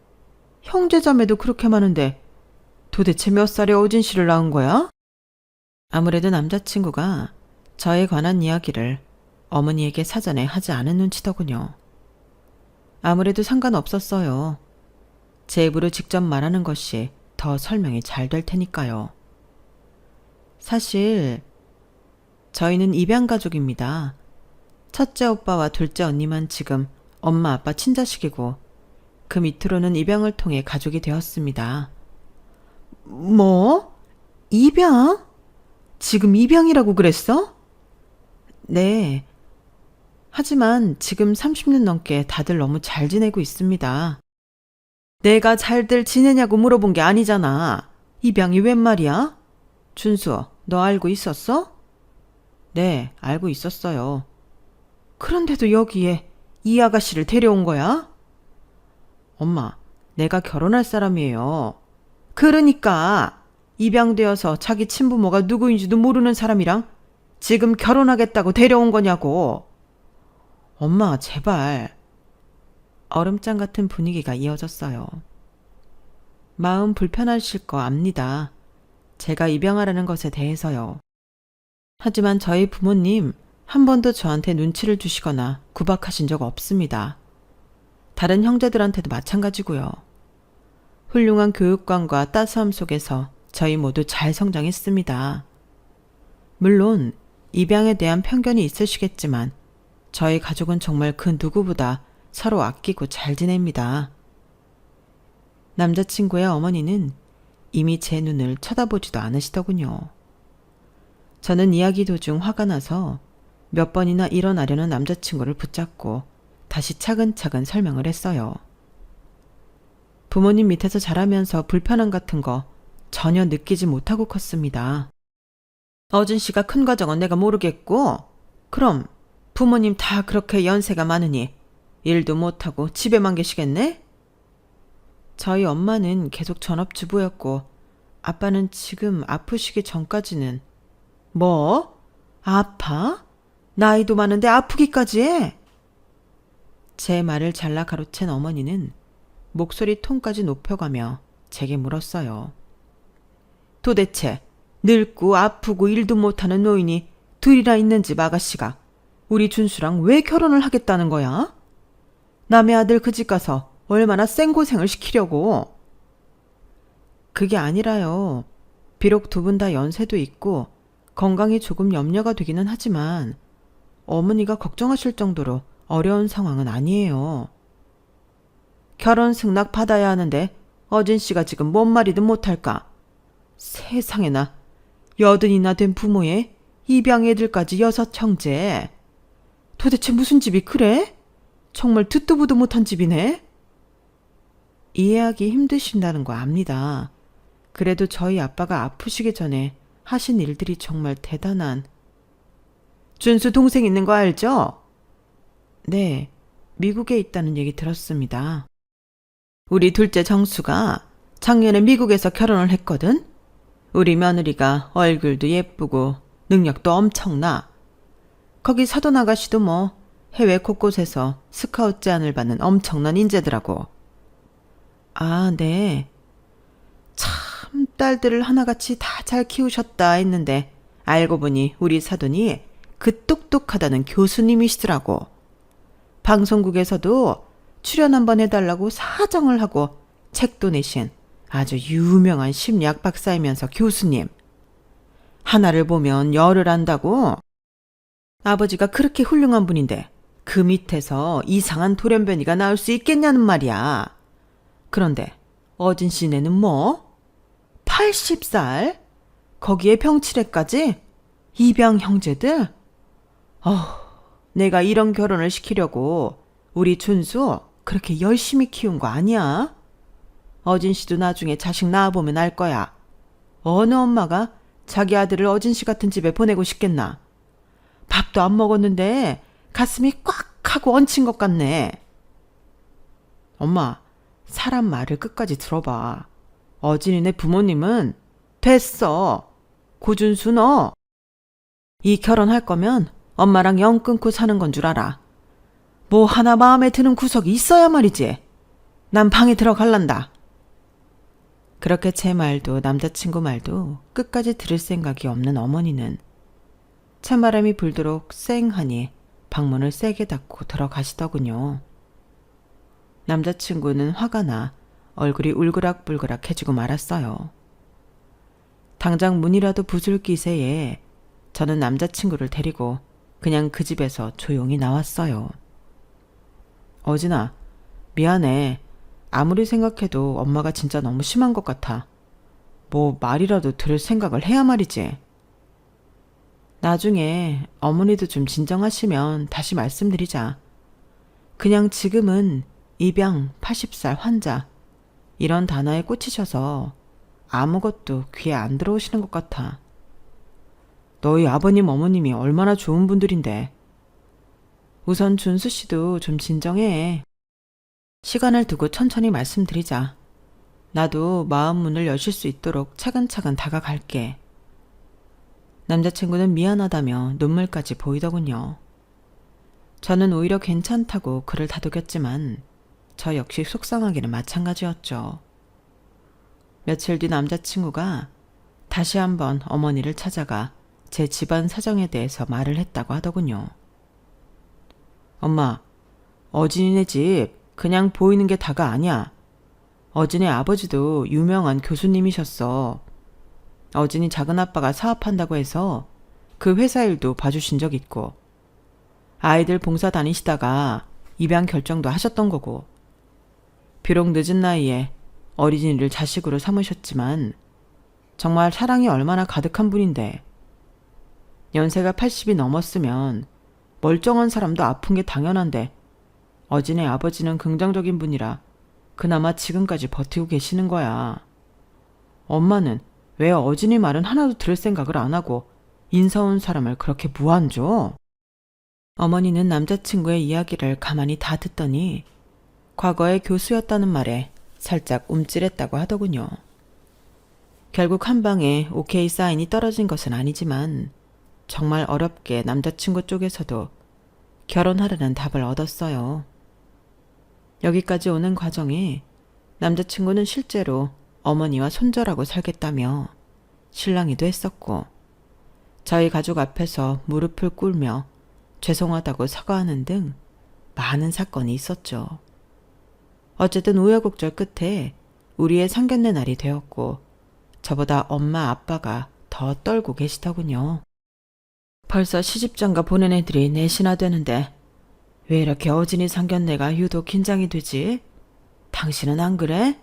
형제자매도 그렇게 많은데 도대체 몇 살에 어진 씨를 낳은 거야? 아무래도 남자친구가 저에 관한 이야기를 어머니에게 사전에 하지 않은 눈치더군요. 아무래도 상관없었어요. 제 입으로 직접 말하는 것이 더 설명이 잘 될 테니까요. 사실 저희는 입양가족입니다. 첫째 오빠와 둘째 언니만 지금 엄마 아빠 친자식이고 그 밑으로는 입양을 통해 가족이 되었습니다. 뭐? 입양? 지금 입양이라고 그랬어? 네. 하지만 지금 30년 넘게 다들 너무 잘 지내고 있습니다. 내가 잘들 지내냐고 물어본 게 아니잖아. 입양이 웬 말이야? 준수, 너 알고 있었어? 네, 알고 있었어요. 그런데도 여기에 이 아가씨를 데려온 거야? 엄마, 내가 결혼할 사람이에요. 그러니까 입양되어서 자기 친부모가 누구인지도 모르는 사람이랑 지금 결혼하겠다고 데려온 거냐고. 엄마, 제발. 얼음장 같은 분위기가 이어졌어요. 마음 불편하실 거 압니다. 제가 입양하라는 것에 대해서요. 하지만 저희 부모님 한 번도 저한테 눈치를 주시거나 구박하신 적 없습니다. 다른 형제들한테도 마찬가지고요. 훌륭한 교육관과 따스함 속에서 저희 모두 잘 성장했습니다. 물론 입양에 대한 편견이 있으시겠지만 저희 가족은 정말 그 누구보다 서로 아끼고 잘 지냅니다. 남자친구의 어머니는 이미 제 눈을 쳐다보지도 않으시더군요. 저는 이야기 도중 화가 나서 몇 번이나 일어나려는 남자친구를 붙잡고 다시 차근차근 설명을 했어요. 부모님 밑에서 자라면서 불편함 같은 거 전혀 느끼지 못하고 컸습니다. 어진 씨가 큰 과정은 내가 모르겠고, 그럼 부모님 다 그렇게 연세가 많으니 일도 못하고 집에만 계시겠네? 저희 엄마는 계속 전업주부였고 아빠는 지금 아프시기 전까지는 뭐? 아파? 나이도 많은데 아프기까지 해? 제 말을 잘라 가로챈 어머니는 목소리 톤까지 높여가며 제게 물었어요. 도대체 늙고 아프고 일도 못하는 노인이 둘이나 있는 집 아가씨가 우리 준수랑 왜 결혼을 하겠다는 거야? 남의 아들 그 집 가서 얼마나 생고생을 시키려고. 그게 아니라요. 비록 두 분 다 연세도 있고 건강이 조금 염려가 되기는 하지만 어머니가 걱정하실 정도로 어려운 상황은 아니에요. 결혼 승낙 받아야 하는데 어진 씨가 지금 뭔 말이든 못할까? 세상에나 80이나 된 부모의 입양 애들까지 6 형제. 도대체 무슨 집이 그래? 정말 듣도 보도 못한 집이네. 이해하기 힘드신다는 거 압니다. 그래도 저희 아빠가 아프시기 전에 하신 일들이 정말 대단한. 준수 동생 있는 거 알죠? 네, 미국에 있다는 얘기 들었습니다. 우리 둘째 정수가 작년에 미국에서 결혼을 했거든. 우리 며느리가 얼굴도 예쁘고 능력도 엄청나. 거기 사돈 아가씨도 뭐 해외 곳곳에서 스카우트 제안을 받는 엄청난 인재더라고. 아, 네. 참 딸들을 하나같이 다 잘 키우셨다 했는데 알고 보니 우리 사돈이 그 똑똑하다는 교수님이시더라고. 방송국에서도 출연 한번 해달라고 사정을 하고 책도 내신 아주 유명한 심리학 박사이면서 교수님. 하나를 보면 열을 안다고. 아버지가 그렇게 훌륭한 분인데 그 밑에서 이상한 돌연변이가 나올 수 있겠냐는 말이야. 그런데 어진 씨네는 뭐? 80살? 거기에 병치레까지? 입양 형제들? 내가 이런 결혼을 시키려고 우리 준수 그렇게 열심히 키운 거 아니야? 어진 씨도 나중에 자식 낳아보면 알 거야. 어느 엄마가 자기 아들을 어진 씨 같은 집에 보내고 싶겠나? 밥도 안 먹었는데 가슴이 꽉 하고 얹힌 것 같네. 엄마, 사람 말을 끝까지 들어봐. 어진이네 부모님은 됐어. 고준수 너. 이 결혼할 거면 엄마랑 영 끊고 사는 건 줄 알아. 뭐 하나 마음에 드는 구석이 있어야 말이지. 난 방에 들어갈란다. 그렇게 제 말도 남자친구 말도 끝까지 들을 생각이 없는 어머니는 찬바람이 불도록 쌩하니 방문을 세게 닫고 들어가시더군요. 남자친구는 화가 나 얼굴이 울그락불그락 해지고 말았어요. 당장 문이라도 부술 기세에 저는 남자친구를 데리고 그냥 그 집에서 조용히 나왔어요. 어진아, 미안해. 아무리 생각해도 엄마가 진짜 너무 심한 것 같아. 뭐 말이라도 들을 생각을 해야 말이지. 나중에 어머니도 좀 진정하시면 다시 말씀드리자. 그냥 지금은 입양 80살 환자 이런 단어에 꽂히셔서 아무것도 귀에 안 들어오시는 것 같아. 너희 아버님 어머님이 얼마나 좋은 분들인데. 우선 준수 씨도 좀 진정해. 시간을 두고 천천히 말씀드리자. 나도 마음 문을 여실 수 있도록 차근차근 다가갈게. 남자친구는 미안하다며 눈물까지 보이더군요. 저는 오히려 괜찮다고 그를 다독였지만 저 역시 속상하기는 마찬가지였죠. 며칠 뒤 남자친구가 다시 한번 어머니를 찾아가 제 집안 사정에 대해서 말을 했다고 하더군요. 엄마, 어진이네 집 그냥 보이는 게 다가 아니야. 어진이 아버지도 유명한 교수님이셨어. 어진이 작은아빠가 사업한다고 해서 그 회사 일도 봐주신 적 있고 아이들 봉사 다니시다가 입양 결정도 하셨던 거고 비록 늦은 나이에 어린이를 자식으로 삼으셨지만 정말 사랑이 얼마나 가득한 분인데 연세가 80이 넘었으면 멀쩡한 사람도 아픈 게 당연한데 어진의 아버지는 긍정적인 분이라 그나마 지금까지 버티고 계시는 거야. 엄마는 왜 어진이 말은 하나도 들을 생각을 안 하고 인사 온 사람을 그렇게 무안줘? 어머니는 남자친구의 이야기를 가만히 다 듣더니 과거에 교수였다는 말에 살짝 움찔했다고 하더군요. 결국 한 방에 오케이 사인이 떨어진 것은 아니지만 정말 어렵게 남자친구 쪽에서도 결혼하려는 답을 얻었어요. 여기까지 오는 과정에 남자친구는 실제로 어머니와 손절하고 살겠다며 실랑이도 했었고 저희 가족 앞에서 무릎을 꿇며 죄송하다고 사과하는 등 많은 사건이 있었죠. 어쨌든 우여곡절 끝에 우리의 상견례 날이 되었고 저보다 엄마 아빠가 더 떨고 계시더군요. 벌써 시집장가 보낸 애들이 넷이나 되는데 왜 이렇게 어진이 상견례가 유독 긴장이 되지? 당신은 안 그래?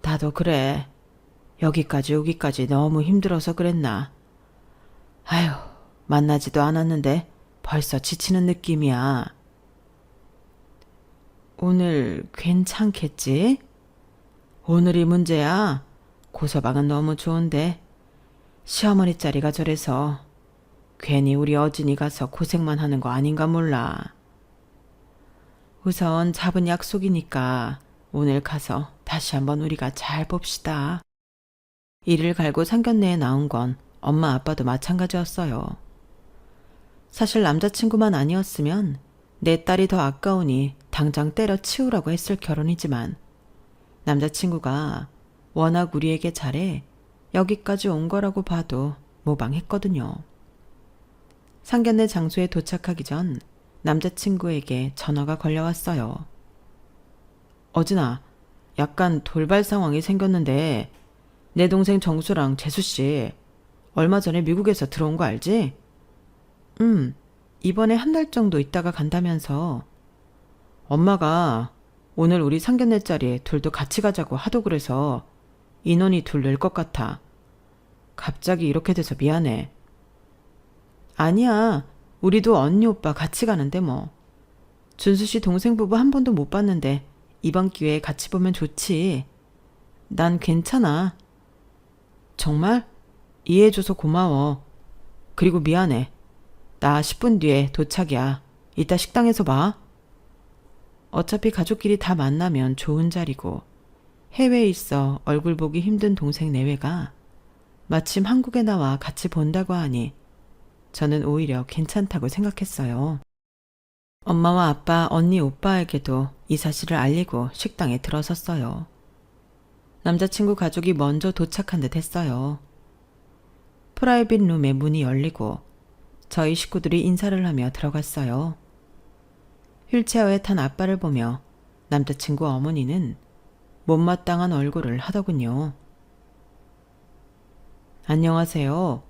나도 그래. 여기까지 오기까지 너무 힘들어서 그랬나. 아휴, 만나지도 않았는데 벌써 지치는 느낌이야. 오늘 괜찮겠지? 오늘이 문제야. 고서방은 너무 좋은데 시어머니 자리가 저래서 괜히 우리 어진이 가서 고생만 하는 거 아닌가 몰라. 우선 잡은 약속이니까 오늘 가서 다시 한번 우리가 잘 봅시다. 이를 갈고 상견례에 나온 건 엄마 아빠도 마찬가지였어요. 사실 남자친구만 아니었으면 내 딸이 더 아까우니 당장 때려치우라고 했을 결혼이지만 남자친구가 워낙 우리에게 잘해 여기까지 온 거라고 봐도 모방했거든요. 상견례 장소에 도착하기 전 남자친구에게 전화가 걸려왔어요. 어진아, 약간 돌발 상황이 생겼는데 내 동생 정수랑 재수씨 얼마 전에 미국에서 들어온 거 알지? 이번에 한 달 정도 있다가 간다면서. 엄마가 오늘 우리 상견례 자리에 둘도 같이 가자고 하도 그래서 인원이 둘 늘 것 같아. 갑자기 이렇게 돼서 미안해. 아니야. 우리도 언니 오빠 같이 가는데 뭐. 준수 씨 동생 부부 한 번도 못 봤는데 이번 기회에 같이 보면 좋지. 난 괜찮아. 정말? 이해해줘서 고마워. 그리고 미안해. 나 10분 뒤에 도착이야. 이따 식당에서 봐. 어차피 가족끼리 다 만나면 좋은 자리고 해외에 있어 얼굴 보기 힘든 동생 내외가 마침 한국에 나와 같이 본다고 하니 저는 오히려 괜찮다고 생각했어요. 엄마와 아빠, 언니, 오빠에게도 이 사실을 알리고 식당에 들어섰어요. 남자친구 가족이 먼저 도착한 듯 했어요. 프라이빗 룸의 문이 열리고 저희 식구들이 인사를 하며 들어갔어요. 휠체어에 탄 아빠를 보며 남자친구 어머니는 못마땅한 얼굴을 하더군요. 안녕하세요.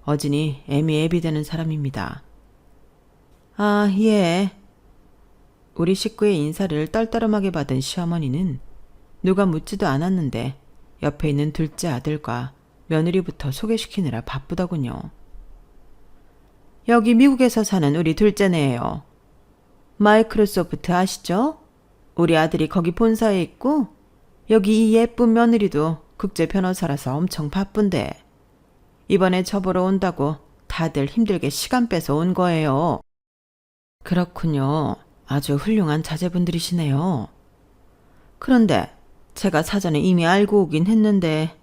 어진이 애미 애비 되는 사람입니다. 아, 예. 우리 식구의 인사를 떨떠름하게 받은 시어머니는 누가 묻지도 않았는데 옆에 있는 둘째 아들과 며느리부터 소개시키느라 바쁘더군요. 여기 미국에서 사는 우리 둘째네예요. 마이크로소프트 아시죠? 우리 아들이 거기 본사에 있고 여기 이 예쁜 며느리도 국제 변호사라서 엄청 바쁜데 이번에 저보러 온다고 다들 힘들게 시간 빼서 온 거예요. 그렇군요. 아주 훌륭한 자제분들이시네요. 그런데 제가 사전에 이미 알고 오긴 했는데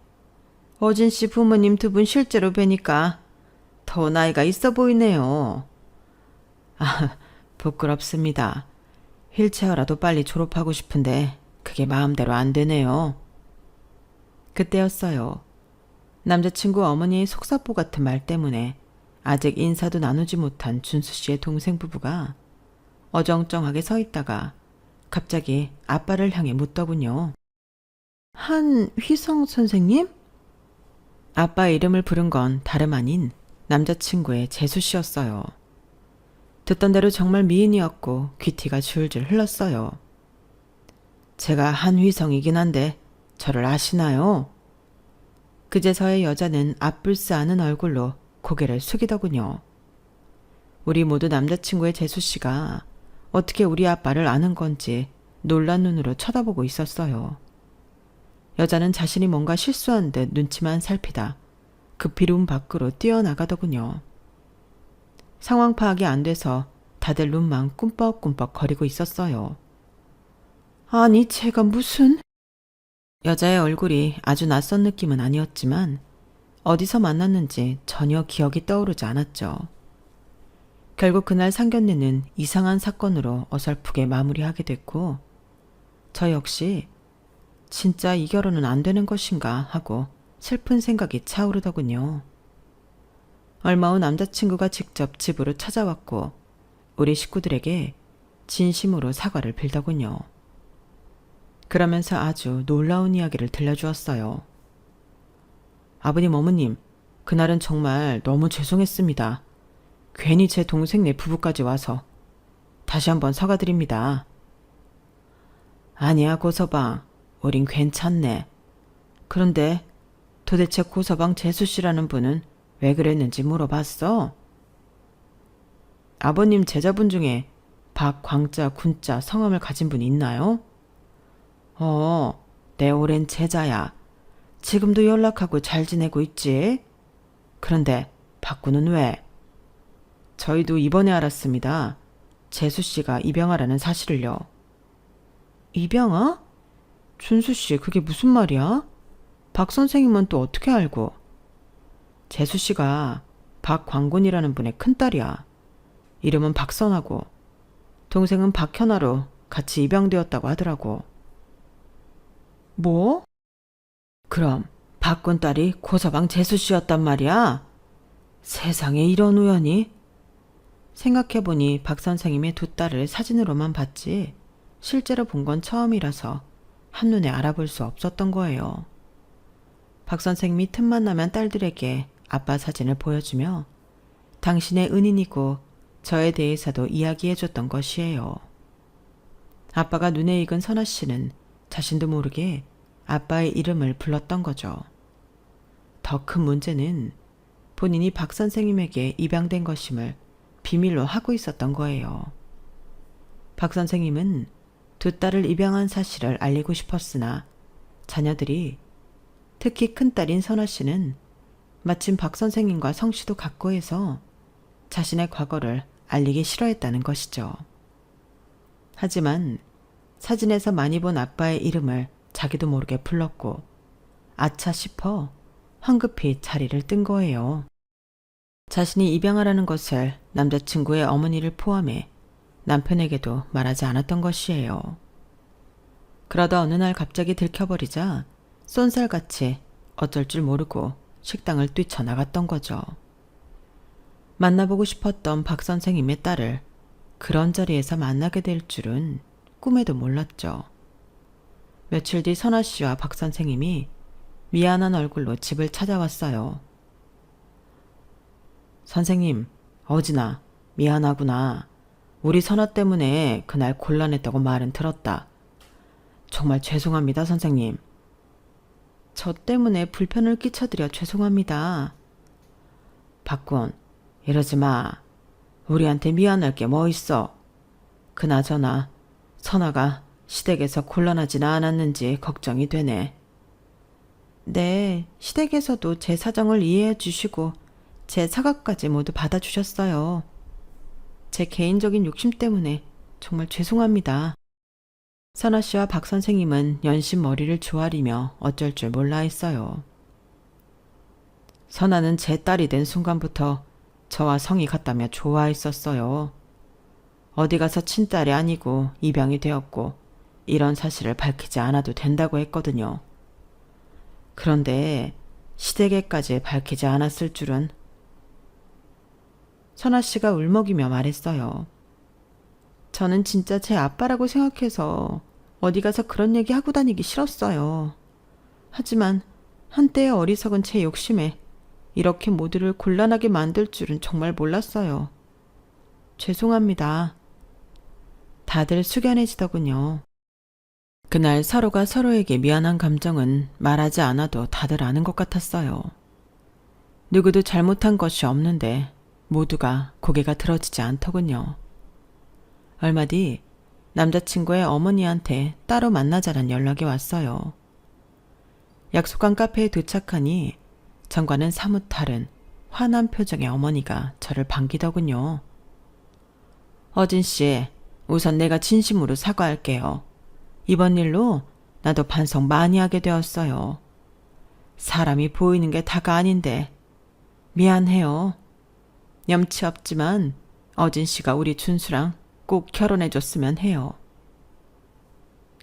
어진 씨 부모님 두 분 실제로 뵈니까 더 나이가 있어 보이네요. 아, 부끄럽습니다. 휠체어라도 빨리 졸업하고 싶은데 그게 마음대로 안 되네요. 그때였어요. 남자친구 어머니의 속사포 같은 말 때문에 아직 인사도 나누지 못한 준수 씨의 동생 부부가 어정쩡하게 서 있다가 갑자기 아빠를 향해 묻더군요. 한휘성 선생님? 아빠 이름을 부른 건 다름 아닌 남자친구의 재수 씨였어요. 듣던 대로 정말 미인이었고 귀티가 줄줄 흘렀어요. 제가 한휘성이긴 한데 저를 아시나요? 그제서야 여자는 앞불스하는 얼굴로 고개를 숙이더군요. 우리 모두 남자친구의 재수 씨가 어떻게 우리 아빠를 아는 건지 놀란 눈으로 쳐다보고 있었어요. 여자는 자신이 뭔가 실수한 듯 눈치만 살피다 급히 룸 밖으로 뛰어나가더군요. 상황 파악이 안 돼서 다들 눈만 꿈뻑꿈뻑 거리고 있었어요. 아니, 제가 무슨... 여자의 얼굴이 아주 낯선 느낌은 아니었지만 어디서 만났는지 전혀 기억이 떠오르지 않았죠. 결국 그날 상견례는 이상한 사건으로 어설프게 마무리하게 됐고 저 역시 진짜 이 결혼은 안 되는 것인가 하고 슬픈 생각이 차오르더군요. 얼마 후 남자친구가 직접 집으로 찾아왔고 우리 식구들에게 진심으로 사과를 빌더군요. 그러면서 아주 놀라운 이야기를 들려주었어요. 아버님, 어머님, 그날은 정말 너무 죄송했습니다. 괜히 제 동생네 부부까지 와서 다시 한번 사과드립니다. 아니야, 고서방. 우린 괜찮네. 그런데 도대체 고서방 재수씨라는 분은 왜 그랬는지 물어봤어? 아버님 제자분 중에 박광자, 군자 성함을 가진 분이 있나요? 내 오랜 제자야. 지금도 연락하고 잘 지내고 있지? 그런데 박군은 왜? 저희도 이번에 알았습니다. 재수씨가 입양아라는 사실을요. 입양아? 준수씨, 그게 무슨 말이야? 박 선생님은 또 어떻게 알고? 재수씨가 박광군이라는 분의 큰딸이야. 이름은 박선하고 동생은 박현아로 같이 입양되었다고 하더라고. 뭐? 그럼 박군 딸이 고서방 재수씨였단 말이야? 세상에 이런 우연이? 생각해보니 박 선생님의 두 딸을 사진으로만 봤지 실제로 본 건 처음이라서 한눈에 알아볼 수 없었던 거예요. 박 선생님이 틈만 나면 딸들에게 아빠 사진을 보여주며 당신의 은인이고 저에 대해서도 이야기해줬던 것이에요. 아빠가 눈에 익은 선아 씨는 자신도 모르게 아빠의 이름을 불렀던 거죠. 더 큰 문제는 본인이 박 선생님에게 입양된 것임을 비밀로 하고 있었던 거예요. 박 선생님은 두 딸을 입양한 사실을 알리고 싶었으나 자녀들이, 특히 큰딸인 선아 씨는 마침 박 선생님과 성씨도 같고 해서 자신의 과거를 알리기 싫어했다는 것이죠. 하지만 사진에서 많이 본 아빠의 이름을 자기도 모르게 불렀고 아차 싶어 황급히 자리를 뜬 거예요. 자신이 입양하라는 것을 남자친구의 어머니를 포함해 남편에게도 말하지 않았던 것이에요. 그러다 어느 날 갑자기 들켜버리자 쏜살같이 어쩔 줄 모르고 식당을 뛰쳐나갔던 거죠. 만나보고 싶었던 박 선생님의 딸을 그런 자리에서 만나게 될 줄은 꿈에도 몰랐죠. 며칠 뒤 선아 씨와 박 선생님이 미안한 얼굴로 집을 찾아왔어요. 선생님, 어진아, 미안하구나. 우리 선아 때문에 그날 곤란했다고 말은 들었다. 정말 죄송합니다, 선생님. 저 때문에 불편을 끼쳐드려 죄송합니다. 박군, 이러지 마. 우리한테 미안할 게 뭐 있어. 그나저나 선아가 시댁에서 곤란하지는 않았는지 걱정이 되네. 네, 시댁에서도 제 사정을 이해해 주시고 제 사과까지 모두 받아주셨어요. 제 개인적인 욕심 때문에 정말 죄송합니다. 선아 씨와 박 선생님은 연신 머리를 조아리며 어쩔 줄 몰라 했어요. 선아는 제 딸이 된 순간부터 저와 성이 같다며 좋아했었어요. 어디 가서 친딸이 아니고 입양이 되었고 이런 사실을 밝히지 않아도 된다고 했거든요. 그런데 시댁에까지 밝히지 않았을 줄은. 선아 씨가 울먹이며 말했어요. 저는 진짜 제 아빠라고 생각해서 어디 가서 그런 얘기 하고 다니기 싫었어요. 하지만 한때의 어리석은 제 욕심에 이렇게 모두를 곤란하게 만들 줄은 정말 몰랐어요. 죄송합니다. 다들 숙연해지더군요. 그날 서로가 서로에게 미안한 감정은 말하지 않아도 다들 아는 것 같았어요. 누구도 잘못한 것이 없는데 모두가 고개가 들어지지 않더군요. 얼마 뒤 남자친구의 어머니한테 따로 만나자란 연락이 왔어요. 약속한 카페에 도착하니 전과는 사뭇 다른 환한 표정의 어머니가 저를 반기더군요. 어진 씨, 우선 내가 진심으로 사과할게요. 이번 일로 나도 반성 많이 하게 되었어요. 사람이 보이는 게 다가 아닌데 미안해요. 염치 없지만 어진 씨가 우리 준수랑 꼭 결혼해줬으면 해요.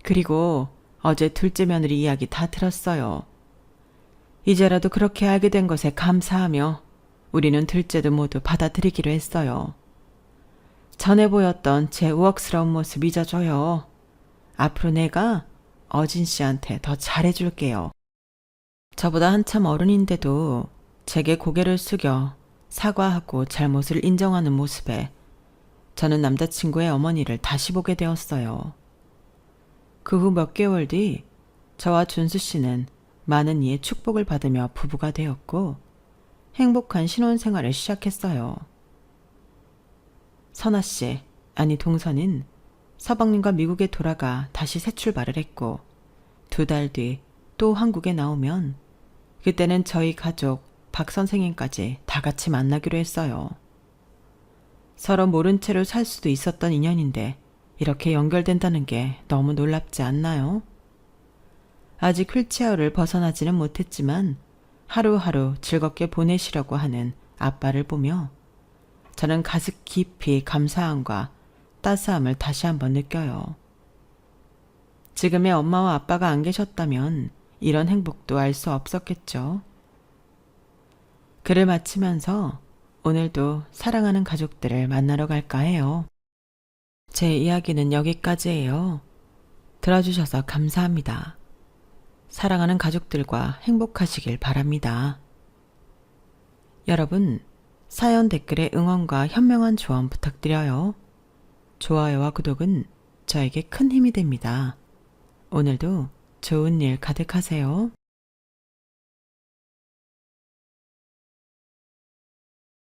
그리고 어제 둘째 며느리 이야기 다 들었어요. 이제라도 그렇게 알게 된 것에 감사하며 우리는 둘째도 모두 받아들이기로 했어요. 전에 보였던 제 우악스러운 모습 잊어줘요. 앞으로 내가 어진 씨한테 더 잘해줄게요. 저보다 한참 어른인데도 제게 고개를 숙여 사과하고 잘못을 인정하는 모습에 저는 남자친구의 어머니를 다시 보게 되었어요. 그 후 몇 개월 뒤 저와 준수 씨는 많은 이의 축복을 받으며 부부가 되었고 행복한 신혼생활을 시작했어요. 선아 씨, 아니 동선은 서방님과 미국에 돌아가 다시 새 출발을 했고 2달 뒤 또 한국에 나오면 그때는 저희 가족 박 선생님까지 다 같이 만나기로 했어요. 서로 모른 채로 살 수도 있었던 인연인데 이렇게 연결된다는 게 너무 놀랍지 않나요? 아직 휠체어를 벗어나지는 못했지만 하루하루 즐겁게 보내시려고 하는 아빠를 보며 저는 가슴 깊이 감사함과 따스함을 다시 한번 느껴요. 지금의 엄마와 아빠가 안 계셨다면 이런 행복도 알 수 없었겠죠. 글을 마치면서 오늘도 사랑하는 가족들을 만나러 갈까 해요. 제 이야기는 여기까지예요. 들어주셔서 감사합니다. 사랑하는 가족들과 행복하시길 바랍니다. 여러분, 사연 댓글에 응원과 현명한 조언 부탁드려요. 좋아요와 구독은 저에게 큰 힘이 됩니다. 오늘도 좋은 일 가득하세요.